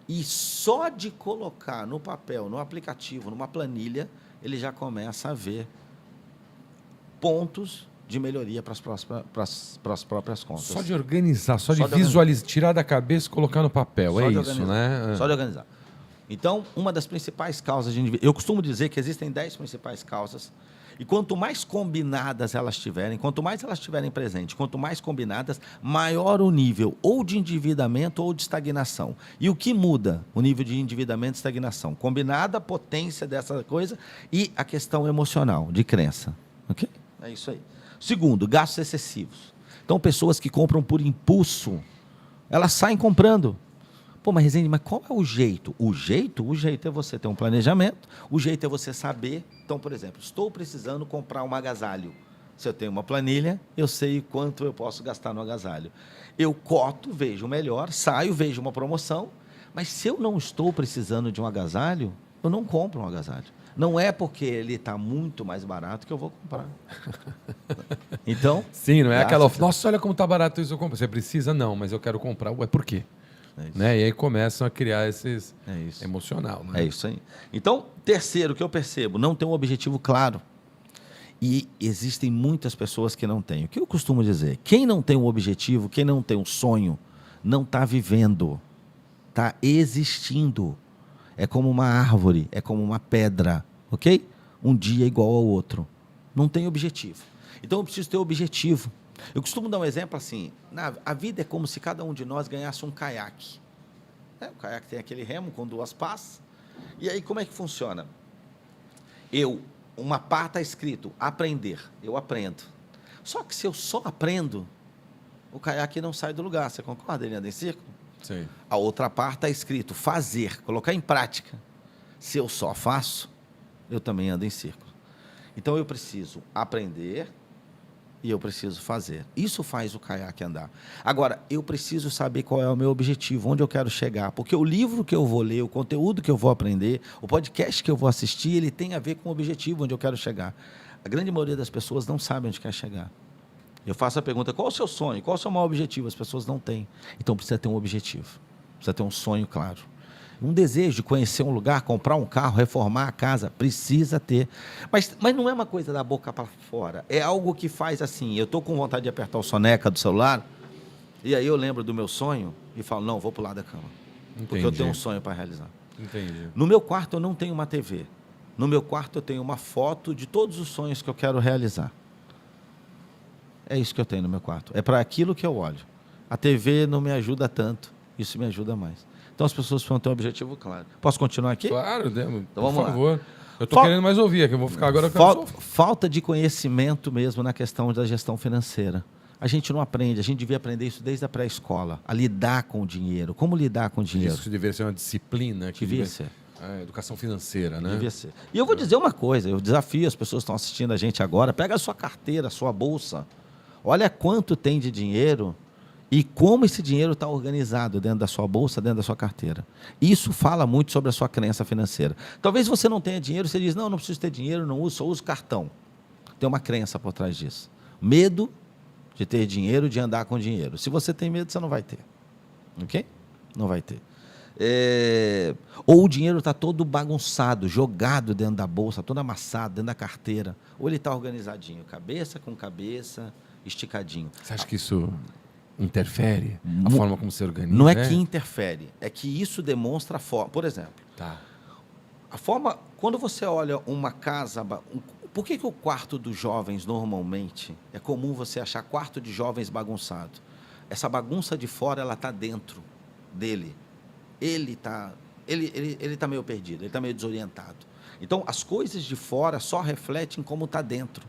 E só de colocar no papel, no aplicativo, numa planilha, ele já começa a ver pontos de melhoria para as próprias contas. Só de organizar, só de visualizar, tirar da cabeça e colocar no papel, só é isso, organizar. Né? Só de organizar. Então, uma das principais causas de endividamento, eu costumo dizer que existem 10 principais causas, e quanto mais combinadas elas tiverem, quanto mais elas estiverem presentes, quanto mais combinadas, maior o nível ou de endividamento ou de estagnação. E o que muda o nível de endividamento e estagnação? Combinada a potência dessa coisa e a questão emocional, de crença. Ok? É isso aí. Segundo, gastos excessivos. Então, pessoas que compram por impulso, elas saem comprando. Pô, mas Rezende, mas qual é o jeito? O jeito é você ter um planejamento, o jeito é você saber. Então, por exemplo, estou precisando comprar um agasalho. Se eu tenho uma planilha, eu sei quanto eu posso gastar no agasalho. Eu coto, vejo o melhor, saio, vejo uma promoção, mas se eu não estou precisando de um agasalho, eu não compro um agasalho. Não é porque ele está muito mais barato que eu vou comprar. Então... Sim, não é aquela... Nossa, olha como está barato isso, eu compro. Você precisa? Não, mas eu quero comprar. Ué, por quê? Né? E aí começam a criar esses emocional. Né? É isso aí. Então, terceiro, que eu percebo, não tem um objetivo claro. E existem muitas pessoas que não têm. O que eu costumo dizer? Quem não tem um objetivo, quem não tem um sonho, não está vivendo, está existindo. É como uma árvore, é como uma pedra, ok? Um dia igual ao outro. Não tem objetivo. Então, eu preciso ter objetivo. Eu costumo dar um exemplo assim, a vida é como se cada um de nós ganhasse um caiaque. O caiaque tem aquele remo com 2 pás, e aí como é que funciona? Uma pá está escrito, aprender, eu aprendo. Só que se eu só aprendo, o caiaque não sai do lugar, você concorda? Ele anda em círculo? Sim. A outra parte está escrito, fazer, colocar em prática. Se eu só faço, eu também ando em círculo. Então eu preciso aprender, e eu preciso fazer. Isso faz o caiaque andar. Agora, eu preciso saber qual é o meu objetivo, onde eu quero chegar. Porque o livro que eu vou ler, o conteúdo que eu vou aprender, o podcast que eu vou assistir, ele tem a ver com o objetivo, onde eu quero chegar. A grande maioria das pessoas não sabe onde quer chegar. Eu faço a pergunta, qual é o seu sonho? Qual é o seu maior objetivo? As pessoas não têm. Então, precisa ter um objetivo. Precisa ter um sonho claro. Um desejo de conhecer um lugar, comprar um carro, reformar a casa, precisa ter. Mas não é uma coisa da boca para fora. É algo que faz assim, eu estou com vontade de apertar o soneca do celular, e aí eu lembro do meu sonho e falo, não, vou pular da cama. Entendi. Porque eu tenho um sonho para realizar. Entendi. No meu quarto eu não tenho uma TV. No meu quarto eu tenho uma foto de todos os sonhos que eu quero realizar. É isso que eu tenho no meu quarto. É para aquilo que eu olho. A TV não me ajuda tanto. Isso me ajuda mais. Então as pessoas precisam ter um objetivo claro. Posso continuar aqui? Claro, então, por favor. Eu estou querendo mais ouvir, que eu vou ficar agora com falta de conhecimento mesmo na questão da gestão financeira. A gente não aprende, a gente devia aprender isso desde a pré-escola, a lidar com o dinheiro. Como lidar com o dinheiro? Isso deveria ser uma disciplina. Devia ser. Educação financeira, né? Devia ser. E eu vou dizer uma coisa, eu desafio as pessoas que estão assistindo a gente agora, pega a sua carteira, a sua bolsa, olha quanto tem de dinheiro e como esse dinheiro está organizado dentro da sua bolsa, dentro da sua carteira. Isso fala muito sobre a sua crença financeira. Talvez você não tenha dinheiro, você diz, não preciso ter dinheiro, não uso, só uso cartão. Tem uma crença por trás disso. Medo de ter dinheiro, de andar com dinheiro. Se você tem medo, você não vai ter. Ok? Não vai ter. Ou o dinheiro está todo bagunçado, jogado dentro da bolsa, todo amassado dentro da carteira. Ou ele está organizadinho, cabeça com cabeça, esticadinho. Você acha que isso interfere a forma como você organiza? Não é que interfere, é que isso demonstra a forma. Por exemplo, a forma, quando você olha uma casa... Por que o quarto dos jovens, normalmente, é comum você achar quarto de jovens bagunçado? Essa bagunça de fora, ela está dentro dele. Ele ele está meio perdido, ele está meio desorientado. Então, as coisas de fora só refletem como está dentro.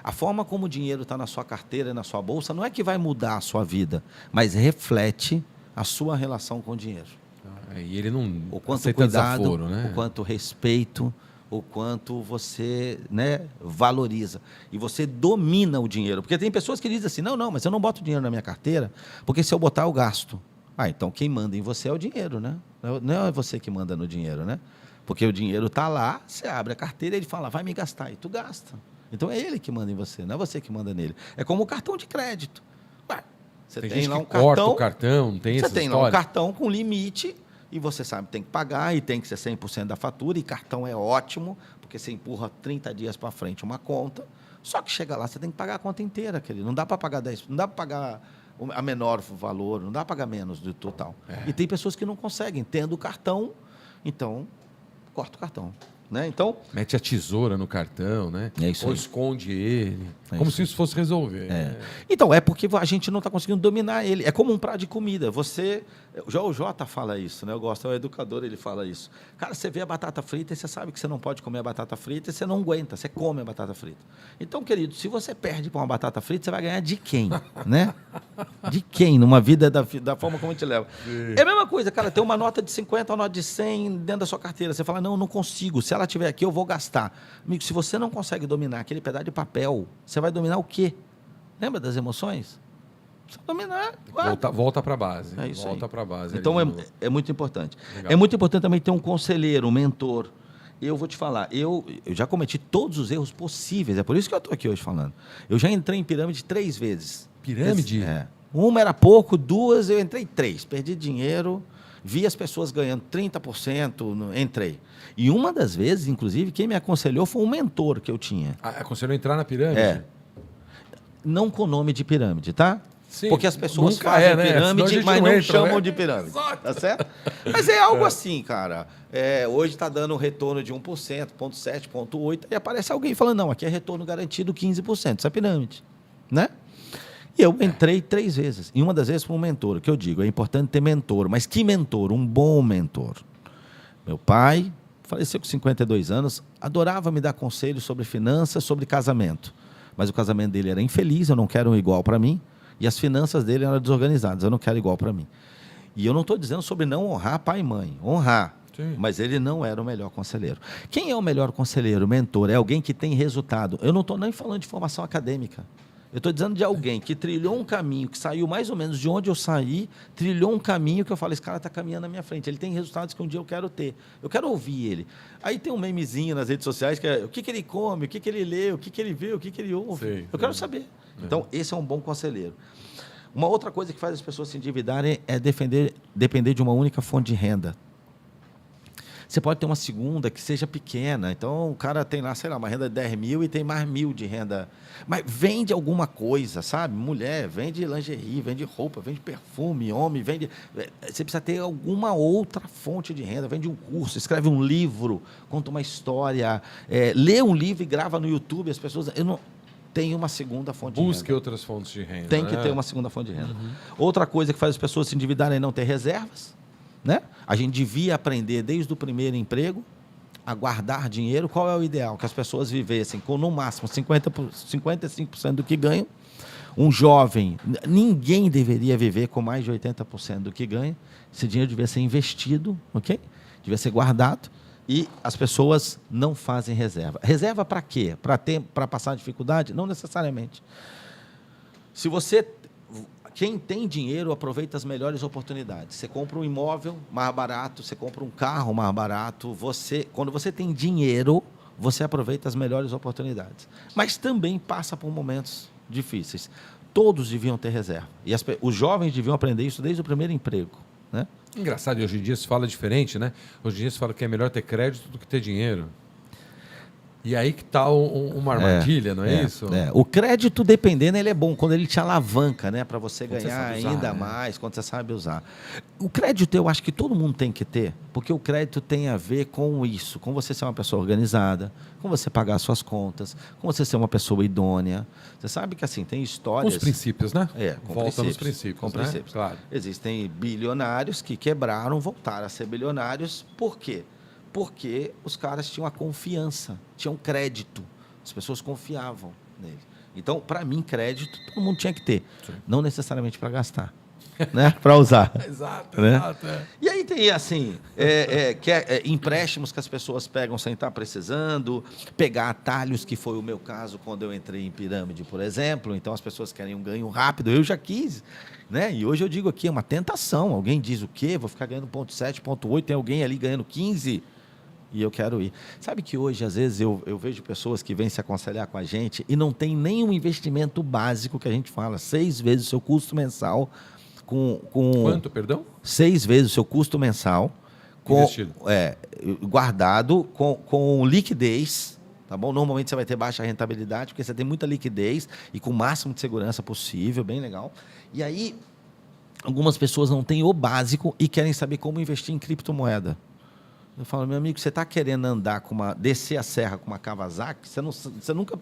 A forma como o dinheiro está na sua carteira e na sua bolsa não é que vai mudar a sua vida, mas reflete a sua relação com o dinheiro. E ele não O quanto aceita cuidado, desaforo, né? o quanto respeito, o quanto você, né, valoriza. E você domina o dinheiro. Porque tem pessoas que dizem assim, não, mas eu não boto dinheiro na minha carteira, porque se eu botar, eu gasto. Então quem manda em você é o dinheiro, né? Não é você que manda no dinheiro, né? Porque o dinheiro está lá, você abre a carteira e ele fala, vai me gastar, e tu gasta. Então é ele que manda em você, não é você que manda nele. É como o cartão de crédito. Você tem lá um cartão, corta o cartão, não tem essa você história? tem lá um cartão com limite e você sabe que tem que pagar e tem que ser 100% da fatura, e cartão é ótimo, porque você empurra 30 dias para frente uma conta, só que chega lá, você tem que pagar a conta inteira, querido. Não dá para pagar 10, não dá para pagar a menor valor, não dá para pagar menos do total. E tem pessoas que não conseguem, tendo o cartão, então corta o cartão. Né? Então, mete a tesoura no cartão, né? É isso ou aí. esconde ele. É como isso se isso fosse resolver. Então, é porque a gente não está conseguindo dominar ele. É como um prato de comida. O Jota fala isso, né? Eu gosto, é o educador, ele fala isso. Cara, você vê a batata frita e você sabe que você não pode comer a batata frita e você não aguenta, você come a batata frita. Então, querido, se você perde para uma batata frita, você vai ganhar de quem? Né? De quem? Numa vida da forma como a gente leva. Sim. É a mesma coisa, cara, tem uma nota de 50, uma nota de 100 dentro da sua carteira. Você fala, não consigo. Se ela estiver aqui, eu vou gastar. Amigo, se você não consegue dominar aquele pedaço de papel, você vai dominar o quê? Lembra das emoções? Precisa dominar. Volta para a base. É isso. Volta para a base. Então, é muito importante. Legal. É muito importante também ter um conselheiro, um mentor. Eu vou te falar, eu já cometi todos os erros possíveis. É por isso que eu estou aqui hoje falando. Eu já entrei em pirâmide 3 vezes. Pirâmide? Uma era pouco, 2 eu entrei 3. Perdi dinheiro, vi as pessoas ganhando 30%, entrei. E uma das vezes, inclusive, quem me aconselhou foi um mentor que eu tinha. Aconselhou entrar na pirâmide? Não com nome de pirâmide, tá? Sim, porque as pessoas fazem pirâmide, mas não chamam de pirâmide. Exato. Tá certo? Mas é algo assim, cara. Hoje está dando um retorno de 1%, 0,7%, 0,8%, e aparece alguém falando, não, aqui é retorno garantido 15%. Isso é pirâmide, né? E eu entrei 3 vezes. E uma das vezes foi um mentor, que eu digo, é importante ter mentor. Mas que mentor? Um bom mentor. Meu pai faleceu com 52 anos, adorava me dar conselhos sobre finanças, sobre casamento. Mas o casamento dele era infeliz, eu não quero um igual para mim, e as finanças dele eram desorganizadas, eu não quero igual para mim. E eu não estou dizendo sobre não honrar pai e mãe, honrar. Sim. Mas ele não era o melhor conselheiro. Quem é o melhor conselheiro, mentor? É alguém que tem resultado. Eu não estou nem falando de formação acadêmica. Eu estou dizendo de alguém que trilhou um caminho, que saiu mais ou menos de onde eu saí, trilhou um caminho que eu falei, esse cara está caminhando na minha frente, ele tem resultados que um dia eu quero ter. Eu quero ouvir ele. Aí tem um memezinho nas redes sociais que é o que ele come, o que ele lê, o que ele vê, o que ele ouve. Sim, eu quero saber. Então, esse é um bom conselheiro. Uma outra coisa que faz as pessoas se endividarem é depender de uma única fonte de renda. Você pode ter uma segunda que seja pequena. Então, o cara tem lá, sei lá, uma renda de 10 mil e tem mais 1.000 de renda. Mas vende alguma coisa, sabe? Mulher, vende lingerie, vende roupa, vende perfume, homem, vende... Você precisa ter alguma outra fonte de renda. Vende um curso, escreve um livro, conta uma história, lê um livro e grava no YouTube. As pessoas... Eu não... Tem uma segunda fonte de renda. Busque outras fontes de renda. Tem que ter uma segunda fonte de renda. Outra coisa que faz as pessoas se endividarem é não ter reservas. Né? A gente devia aprender desde o primeiro emprego a guardar dinheiro. Qual é o ideal? Que as pessoas vivessem com no máximo 55% do que ganham. Um jovem, ninguém deveria viver com mais de 80% do que ganha. Esse dinheiro devia ser investido, ok? Devia ser guardado. E as pessoas não fazem reserva. Reserva para quê? Para passar dificuldade? Não necessariamente. Quem tem dinheiro aproveita as melhores oportunidades. Você compra um imóvel mais barato, você compra um carro mais barato. Quando você tem dinheiro, você aproveita as melhores oportunidades. Mas também passa por momentos difíceis. Todos deviam ter reserva. E os jovens deviam aprender isso desde o primeiro emprego. Né? Engraçado, e hoje em dia se fala diferente, né? Hoje em dia se fala que é melhor ter crédito do que ter dinheiro. E aí que tá uma armadilha, não é isso? O crédito, dependendo, ele é bom quando ele te alavanca, né? Para você Quando você ganhar sabe usar, ainda né? mais, quando você sabe usar. O crédito eu acho que todo mundo tem que ter, porque o crédito tem a ver com isso, com você ser uma pessoa organizada, com você pagar suas contas, com você ser uma pessoa idônea. Você sabe que assim, tem Com histórias... os princípios, né? Com Volta nos princípios, princípios, com né? princípios. Claro. Existem bilionários que quebraram, voltaram a ser bilionários. Por quê? Porque os caras tinham a confiança, tinham crédito. As pessoas confiavam nele. Então, para mim, crédito todo mundo tinha que ter. Sim. Não necessariamente para gastar, né? Para usar. Exato, Né? exato. É. E aí tem, assim, empréstimos que as pessoas pegam sem estar precisando, pegar atalhos, que foi o meu caso quando eu entrei em pirâmide, por exemplo. Então, as pessoas querem um ganho rápido. Eu já quis, né? E hoje eu digo aqui, é uma tentação. Alguém diz o quê? Vou ficar ganhando 0,7, 0,8, tem alguém ali ganhando 15 e eu quero ir. Sabe que hoje, às vezes, eu vejo pessoas que vêm se aconselhar com a gente e não tem nenhum investimento básico que a gente fala, 6 vezes o seu custo mensal com Quanto, perdão? 6 vezes o seu custo mensal Investido. guardado com liquidez, tá bom? Normalmente você vai ter baixa rentabilidade, porque você tem muita liquidez e com o máximo de segurança possível, bem legal. E aí, algumas pessoas não têm o básico e querem saber como investir em criptomoeda. Eu falo, meu amigo, você está querendo andar descer a serra com uma Kawasaki, você nunca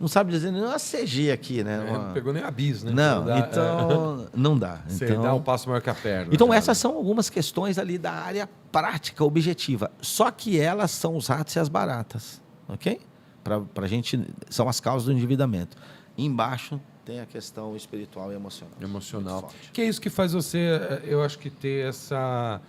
não sabe dizer nem uma CG aqui, né? Não pegou nem a bis, né? Não, então não dá. Você dá um passo maior que a perna. Então, cara. essas são algumas questões ali da área prática, objetiva. Só que elas são os ratos e as baratas, ok? Para a gente, são as causas do endividamento. Embaixo tem a questão espiritual e emocional. Emocional. Muito forte. Que é isso que faz você, eu acho que ter essa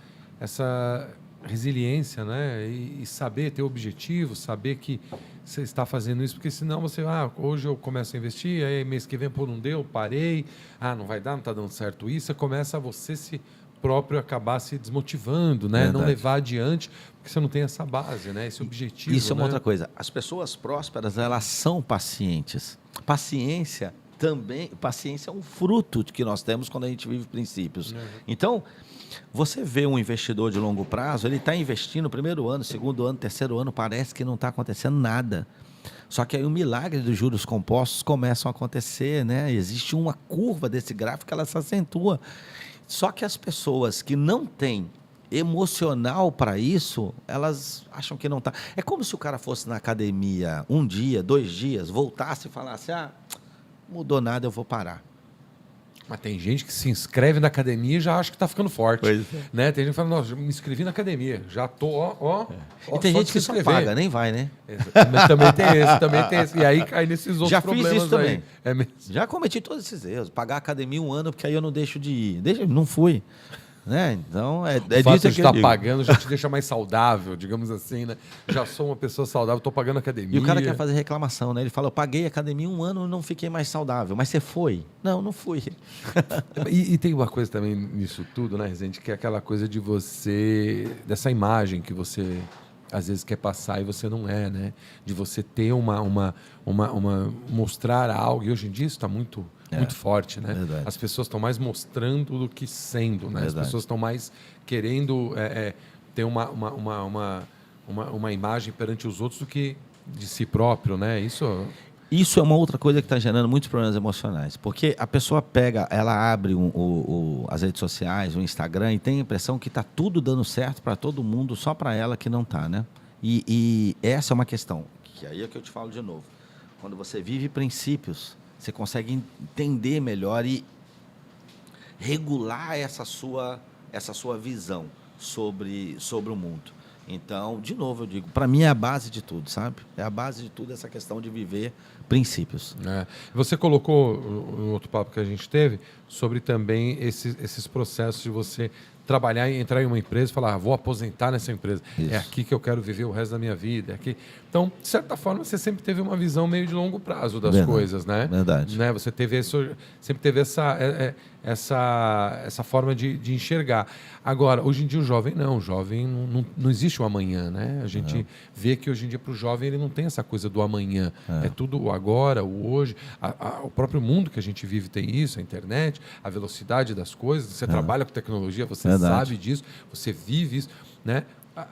resiliência, né? E saber ter objetivo, saber que você está fazendo isso, porque senão você, hoje eu começo a investir, aí mês que vem, não deu, parei, não vai dar, não está dando certo isso, você começa a você se próprio acabar se desmotivando, né? Verdade. Não levar adiante, porque você não tem essa base, né? Esse objetivo. Isso é uma né? outra coisa. As pessoas prósperas, elas são pacientes. Paciência é um fruto que nós temos quando a gente vive princípios. Então, você vê um investidor de longo prazo, ele está investindo no primeiro ano, segundo ano, terceiro ano, parece que não está acontecendo nada. Só que aí o milagre dos juros compostos começam a acontecer, né? Existe uma curva desse gráfico, ela se acentua. Só que as pessoas que não têm emocional para isso, elas acham que não está. É como se o cara fosse na academia 1 dia, 2 dias, voltasse e falasse, mudou nada, eu vou parar. Mas tem gente que se inscreve na academia e já acha que está ficando forte. Pois é. Né? Tem gente que fala, não, me inscrevi na academia, já estou, E tem gente que só paga, nem vai, né? Também tem esse. E aí cai nesses outros Já fiz problemas isso também. aí. É mesmo. Já cometi todos esses erros. Pagar a academia 1 ano, porque aí eu não deixo de ir. Não fui. Né? Então, é O fato disso de que eu estar digo. pagando já te deixa mais saudável, digamos assim, né? Já sou uma pessoa saudável, estou pagando academia. E o cara quer fazer reclamação, né? Ele fala, eu paguei a academia 1 ano e não fiquei mais saudável. Mas você foi? Não fui. E tem uma coisa também nisso tudo, né, Rezende, que é aquela coisa de você, dessa imagem que você às vezes quer passar e você não é, né? De você ter mostrar algo, e hoje em dia isso está muito forte, né? Verdade. As pessoas estão mais mostrando do que sendo, né? Verdade. As pessoas estão mais querendo ter uma imagem perante os outros do que de si próprio, né? Isso é uma outra coisa que está gerando muitos problemas emocionais. Porque a pessoa ela abre as redes sociais, o Instagram, e tem a impressão que está tudo dando certo para todo mundo, só para ela que não está, né? E essa é uma questão, que aí é que eu te falo de novo. Quando você vive princípios, você consegue entender melhor e regular essa sua visão sobre o mundo. Então, de novo, eu digo, para mim é a base de tudo, sabe? É a base de tudo essa questão de viver princípios. Você colocou, no outro papo que a gente teve, sobre também esses processos de você trabalhar e entrar em uma empresa e falar, vou aposentar nessa empresa. Isso. É aqui que eu quero viver o resto da minha vida. É aqui. Então, de certa forma, você sempre teve uma visão meio de longo prazo das coisas, né? Verdade. Né? Você sempre teve essa forma de enxergar. Agora, hoje em dia o jovem não existe o amanhã, né? A gente vê que hoje em dia para o jovem ele não tem essa coisa do amanhã. É tudo o agora, o hoje. O próprio mundo que a gente vive tem isso, a internet, a velocidade das coisas. Você trabalha com tecnologia, você sabe disso, você vive isso, né?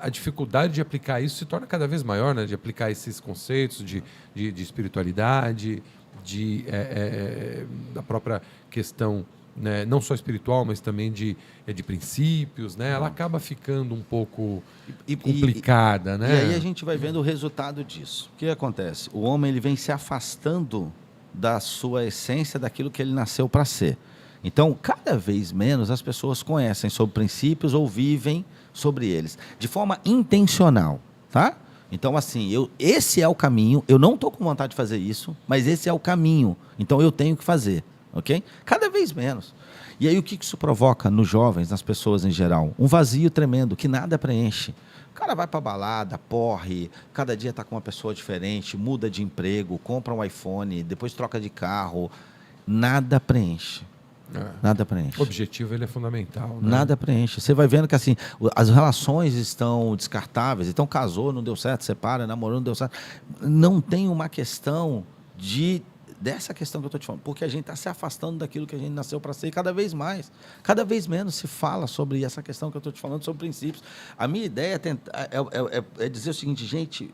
a dificuldade de aplicar isso se torna cada vez maior, né? De aplicar esses conceitos de espiritualidade, da própria questão, né? Não só espiritual, mas também de princípios, né? Ela acaba ficando um pouco complicada, né? E aí a gente vai vendo o resultado disso. O que acontece? O homem ele vem se afastando da sua essência, daquilo que ele nasceu para ser. Então, cada vez menos as pessoas conhecem sobre princípios ou vivem sobre eles, de forma intencional, tá? Então, assim, esse é o caminho, eu não estou com vontade de fazer isso, mas esse é o caminho, então eu tenho que fazer, ok? Cada vez menos. E aí o que isso provoca nos jovens, nas pessoas em geral? Um vazio tremendo, que nada preenche. O cara vai para balada, porre, cada dia está com uma pessoa diferente, muda de emprego, compra um iPhone, depois troca de carro, nada preenche. Nada preenche. O objetivo ele é fundamental. Né? Nada preenche. Você vai vendo que assim, as relações estão descartáveis. Então casou, não deu certo, separa, namorou, não deu certo. Não tem uma questão dessa questão que eu estou te falando, porque a gente está se afastando daquilo que a gente nasceu para ser, e cada vez mais, cada vez menos se fala sobre essa questão que eu estou te falando, sobre princípios. A minha ideia é dizer o seguinte, gente,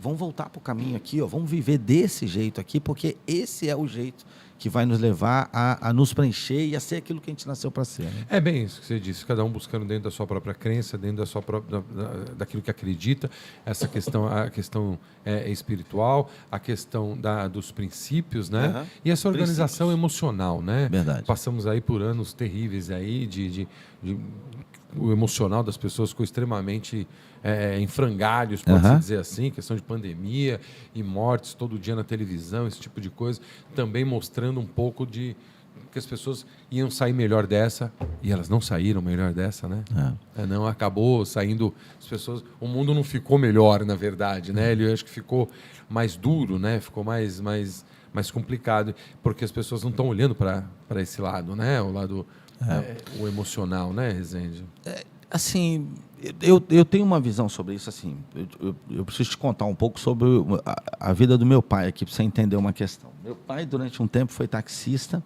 vamos voltar para o caminho aqui, ó, vamos viver desse jeito aqui, porque esse é o jeito que vai nos levar a nos preencher e a ser aquilo que a gente nasceu para ser. Né? É bem isso que você disse, cada um buscando dentro da sua própria crença, dentro da sua própria, daquilo que acredita, essa questão, a questão espiritual, a questão dos princípios, né? Uhum. E essa organização emocional, né? Verdade. Passamos aí por anos terríveis aí o emocional das pessoas ficou extremamente em frangalhos, pode-se dizer assim, questão de pandemia e mortes todo dia na televisão, esse tipo de coisa, também mostrando um pouco de que as pessoas iam sair melhor dessa, e elas não saíram melhor dessa, né? Não, acabou saindo, as pessoas, o mundo não ficou melhor, na verdade, né? Ele, eu acho que ficou mais duro, né? Ficou mais complicado, porque as pessoas não estão olhando para esse lado, né? O lado o emocional, né, Rezende? Assim, eu tenho uma visão sobre isso, assim, eu preciso te contar um pouco sobre a vida do meu pai aqui, para você entender uma questão. Meu pai, durante um tempo, foi taxista,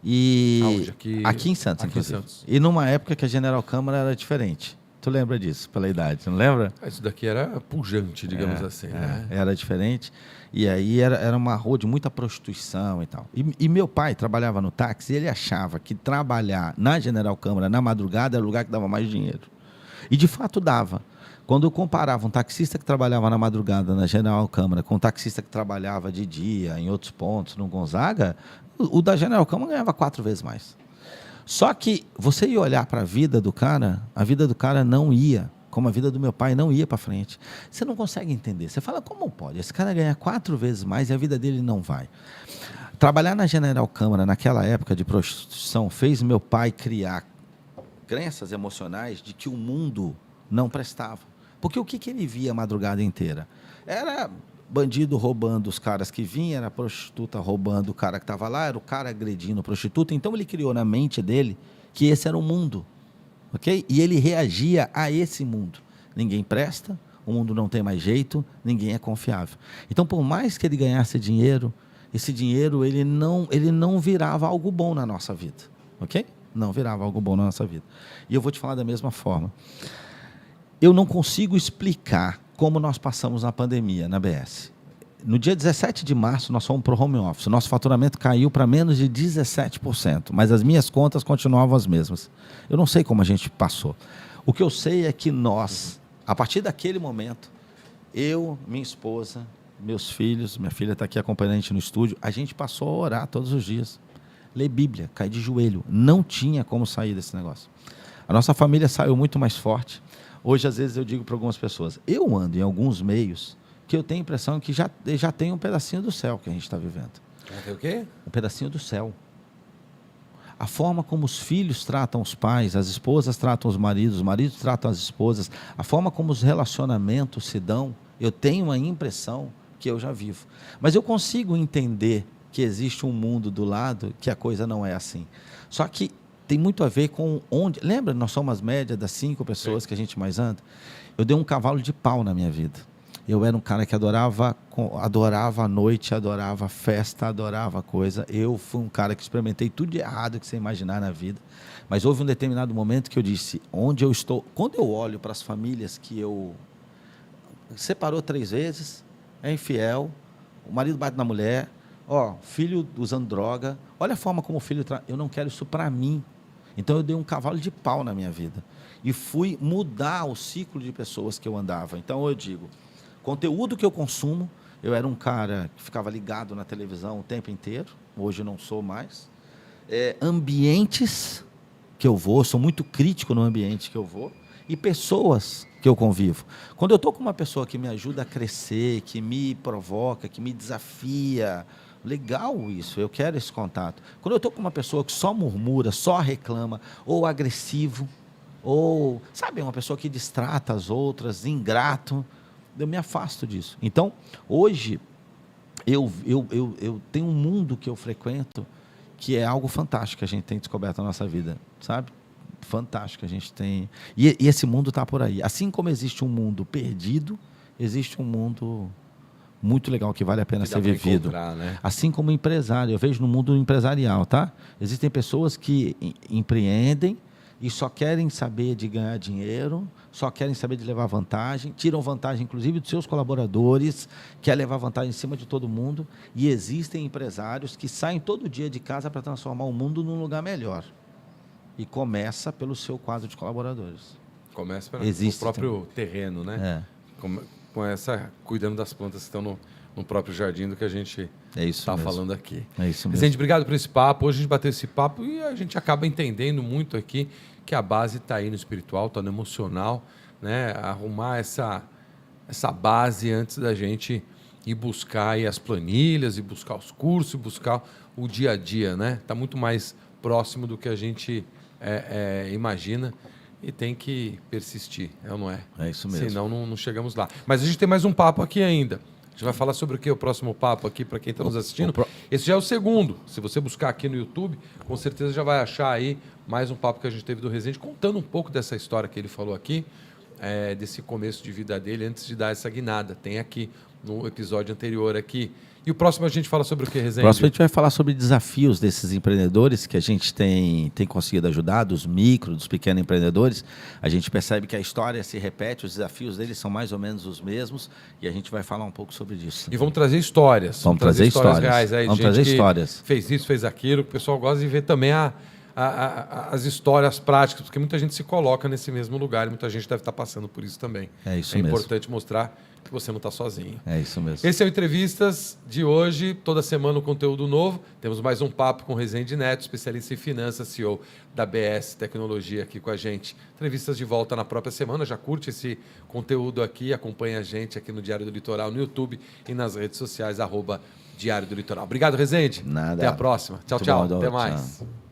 e aqui em Santos, inclusive. E numa época que a General Câmara era diferente. Tu lembra disso, pela idade, não lembra? Isso daqui era pujante, digamos assim. Né? Era diferente. E aí era uma rua de muita prostituição e tal. E meu pai trabalhava no táxi e ele achava que trabalhar na General Câmara, na madrugada, era o lugar que dava mais dinheiro. E de fato dava. Quando eu comparava um taxista que trabalhava na madrugada na General Câmara com um taxista que trabalhava de dia em outros pontos, no Gonzaga, o da General Câmara ganhava 4 vezes mais. Só que você ia olhar para a vida do cara não ia, como a vida do meu pai não ia para frente. Você não consegue entender. Você fala, como pode? Esse cara ganha 4 vezes mais e a vida dele não vai. Trabalhar na General Câmara, naquela época de prostituição, fez meu pai criar crenças emocionais de que o mundo não prestava. Porque o que ele via a madrugada inteira? Era bandido roubando os caras que vinham, era prostituta roubando o cara que estava lá, era o cara agredindo a prostituta. Então ele criou na mente dele que esse era o mundo, ok? E ele reagia a esse mundo. Ninguém presta, o mundo não tem mais jeito, ninguém é confiável. Então, por mais que ele ganhasse dinheiro, esse dinheiro ele não virava algo bom na nossa vida, ok? Não virava algo bom na nossa vida. E eu vou te falar da mesma forma. Eu não consigo explicar como nós passamos na pandemia, na BS. No dia 17 de março, nós fomos para o home office. Nosso faturamento caiu para menos de 17%, mas as minhas contas continuavam as mesmas. Eu não sei como a gente passou. O que eu sei é que nós, a partir daquele momento, eu, minha esposa, meus filhos, minha filha está aqui acompanhando a gente no estúdio, a gente passou a orar todos os dias. Ler Bíblia, cair de joelho. Não tinha como sair desse negócio. A nossa família saiu muito mais forte. Hoje, às vezes, eu digo para algumas pessoas, eu ando em alguns meios que eu tenho a impressão que já tem um pedacinho do céu que a gente está vivendo. Tem o quê? Um pedacinho do céu. A forma como os filhos tratam os pais, as esposas tratam os maridos tratam as esposas, a forma como os relacionamentos se dão, eu tenho a impressão que eu já vivo. Mas eu consigo entender que existe um mundo do lado que a coisa não é assim. Só que tem muito a ver com onde... Lembra, nós somos as médias das 5 pessoas que a gente mais anda? Eu dei um cavalo de pau na minha vida. Eu era um cara que adorava a noite, adorava a festa, adorava a coisa. Eu fui um cara que experimentei tudo de errado que você imaginar na vida. Mas houve um determinado momento que eu disse, onde eu estou... Quando eu olho para as famílias que eu... Separou 3 vezes, é infiel, o marido bate na mulher, filho usando droga. Olha a forma como o filho... Eu não quero isso para mim. Então eu dei um cavalo de pau na minha vida. E fui mudar o ciclo de pessoas que eu andava. Então eu digo... Conteúdo que eu consumo, eu era um cara que ficava ligado na televisão o tempo inteiro, hoje não sou mais. Ambientes que eu vou, sou muito crítico no ambiente que eu vou, e pessoas que eu convivo. Quando eu estou com uma pessoa que me ajuda a crescer, que me provoca, que me desafia, legal isso, eu quero esse contato. Quando eu estou com uma pessoa que só murmura, só reclama, ou agressivo, ou, sabe, uma pessoa que distrata as outras, ingrato, eu me afasto disso. Então, hoje, eu tenho um mundo que eu frequento que é algo fantástico que a gente tem descoberto na nossa vida, sabe? Fantástico, a gente tem... E esse mundo está por aí. Assim como existe um mundo perdido, existe um mundo muito legal que vale a pena ser vivido. Né? Assim como empresário, eu vejo no mundo empresarial, tá? Existem pessoas que empreendem e só querem saber de ganhar dinheiro, só querem saber de levar vantagem, tiram vantagem, inclusive, dos seus colaboradores, querem levar vantagem em cima de todo mundo, e existem empresários que saem todo dia de casa para transformar o mundo num lugar melhor. E começa pelo seu quadro de colaboradores. Começa pelo próprio terreno, né? Cuidando das plantas que estão no próprio jardim do que a gente está falando aqui. É isso mesmo. Vicente, obrigado por esse papo. Hoje a gente bateu esse papo e a gente acaba entendendo muito aqui que a base está aí no espiritual, está no emocional, né? Arrumar essa base antes da gente ir buscar aí as planilhas, e buscar os cursos, e buscar o dia a dia, né? Está muito mais próximo do que a gente imagina e tem que persistir, não é? É isso mesmo. Senão não chegamos lá. Mas a gente tem mais um papo aqui ainda. A gente vai falar sobre o que? O próximo papo aqui, para quem está nos assistindo. Esse já é o segundo. Se você buscar aqui no YouTube, com certeza já vai achar aí mais um papo que a gente teve do Rezende, contando um pouco dessa história que ele falou aqui, desse começo de vida dele, antes de dar essa guinada. Tem aqui no episódio anterior aqui. E o próximo a gente fala sobre o que, Rezende? O próximo a gente vai falar sobre desafios desses empreendedores que a gente tem conseguido ajudar, dos micro, dos pequenos empreendedores. A gente percebe que a história se repete, os desafios deles são mais ou menos os mesmos, e a gente vai falar um pouco sobre isso. E vamos trazer histórias. Vamos trazer histórias reais aí, vamos gente trazer que histórias. Fez isso, fez aquilo, que o pessoal gosta de ver também as histórias práticas, porque muita gente se coloca nesse mesmo lugar e muita gente deve estar passando por isso também. É isso mesmo. É importante mostrar que você não está sozinho. É isso mesmo. Esse é o Entrevistas de hoje. Toda semana um conteúdo novo. Temos mais um papo com o Rezende Neto, especialista em finanças, CEO da BS Tecnologia, aqui com a gente. Entrevistas de volta na própria semana. Já curte esse conteúdo aqui, acompanha a gente aqui no Diário do Litoral, no YouTube e nas redes sociais, @Diário do Litoral. Obrigado, Rezende. Nada. Até a próxima. Tchau, Muito tchau. bom, Até mais. Tchau.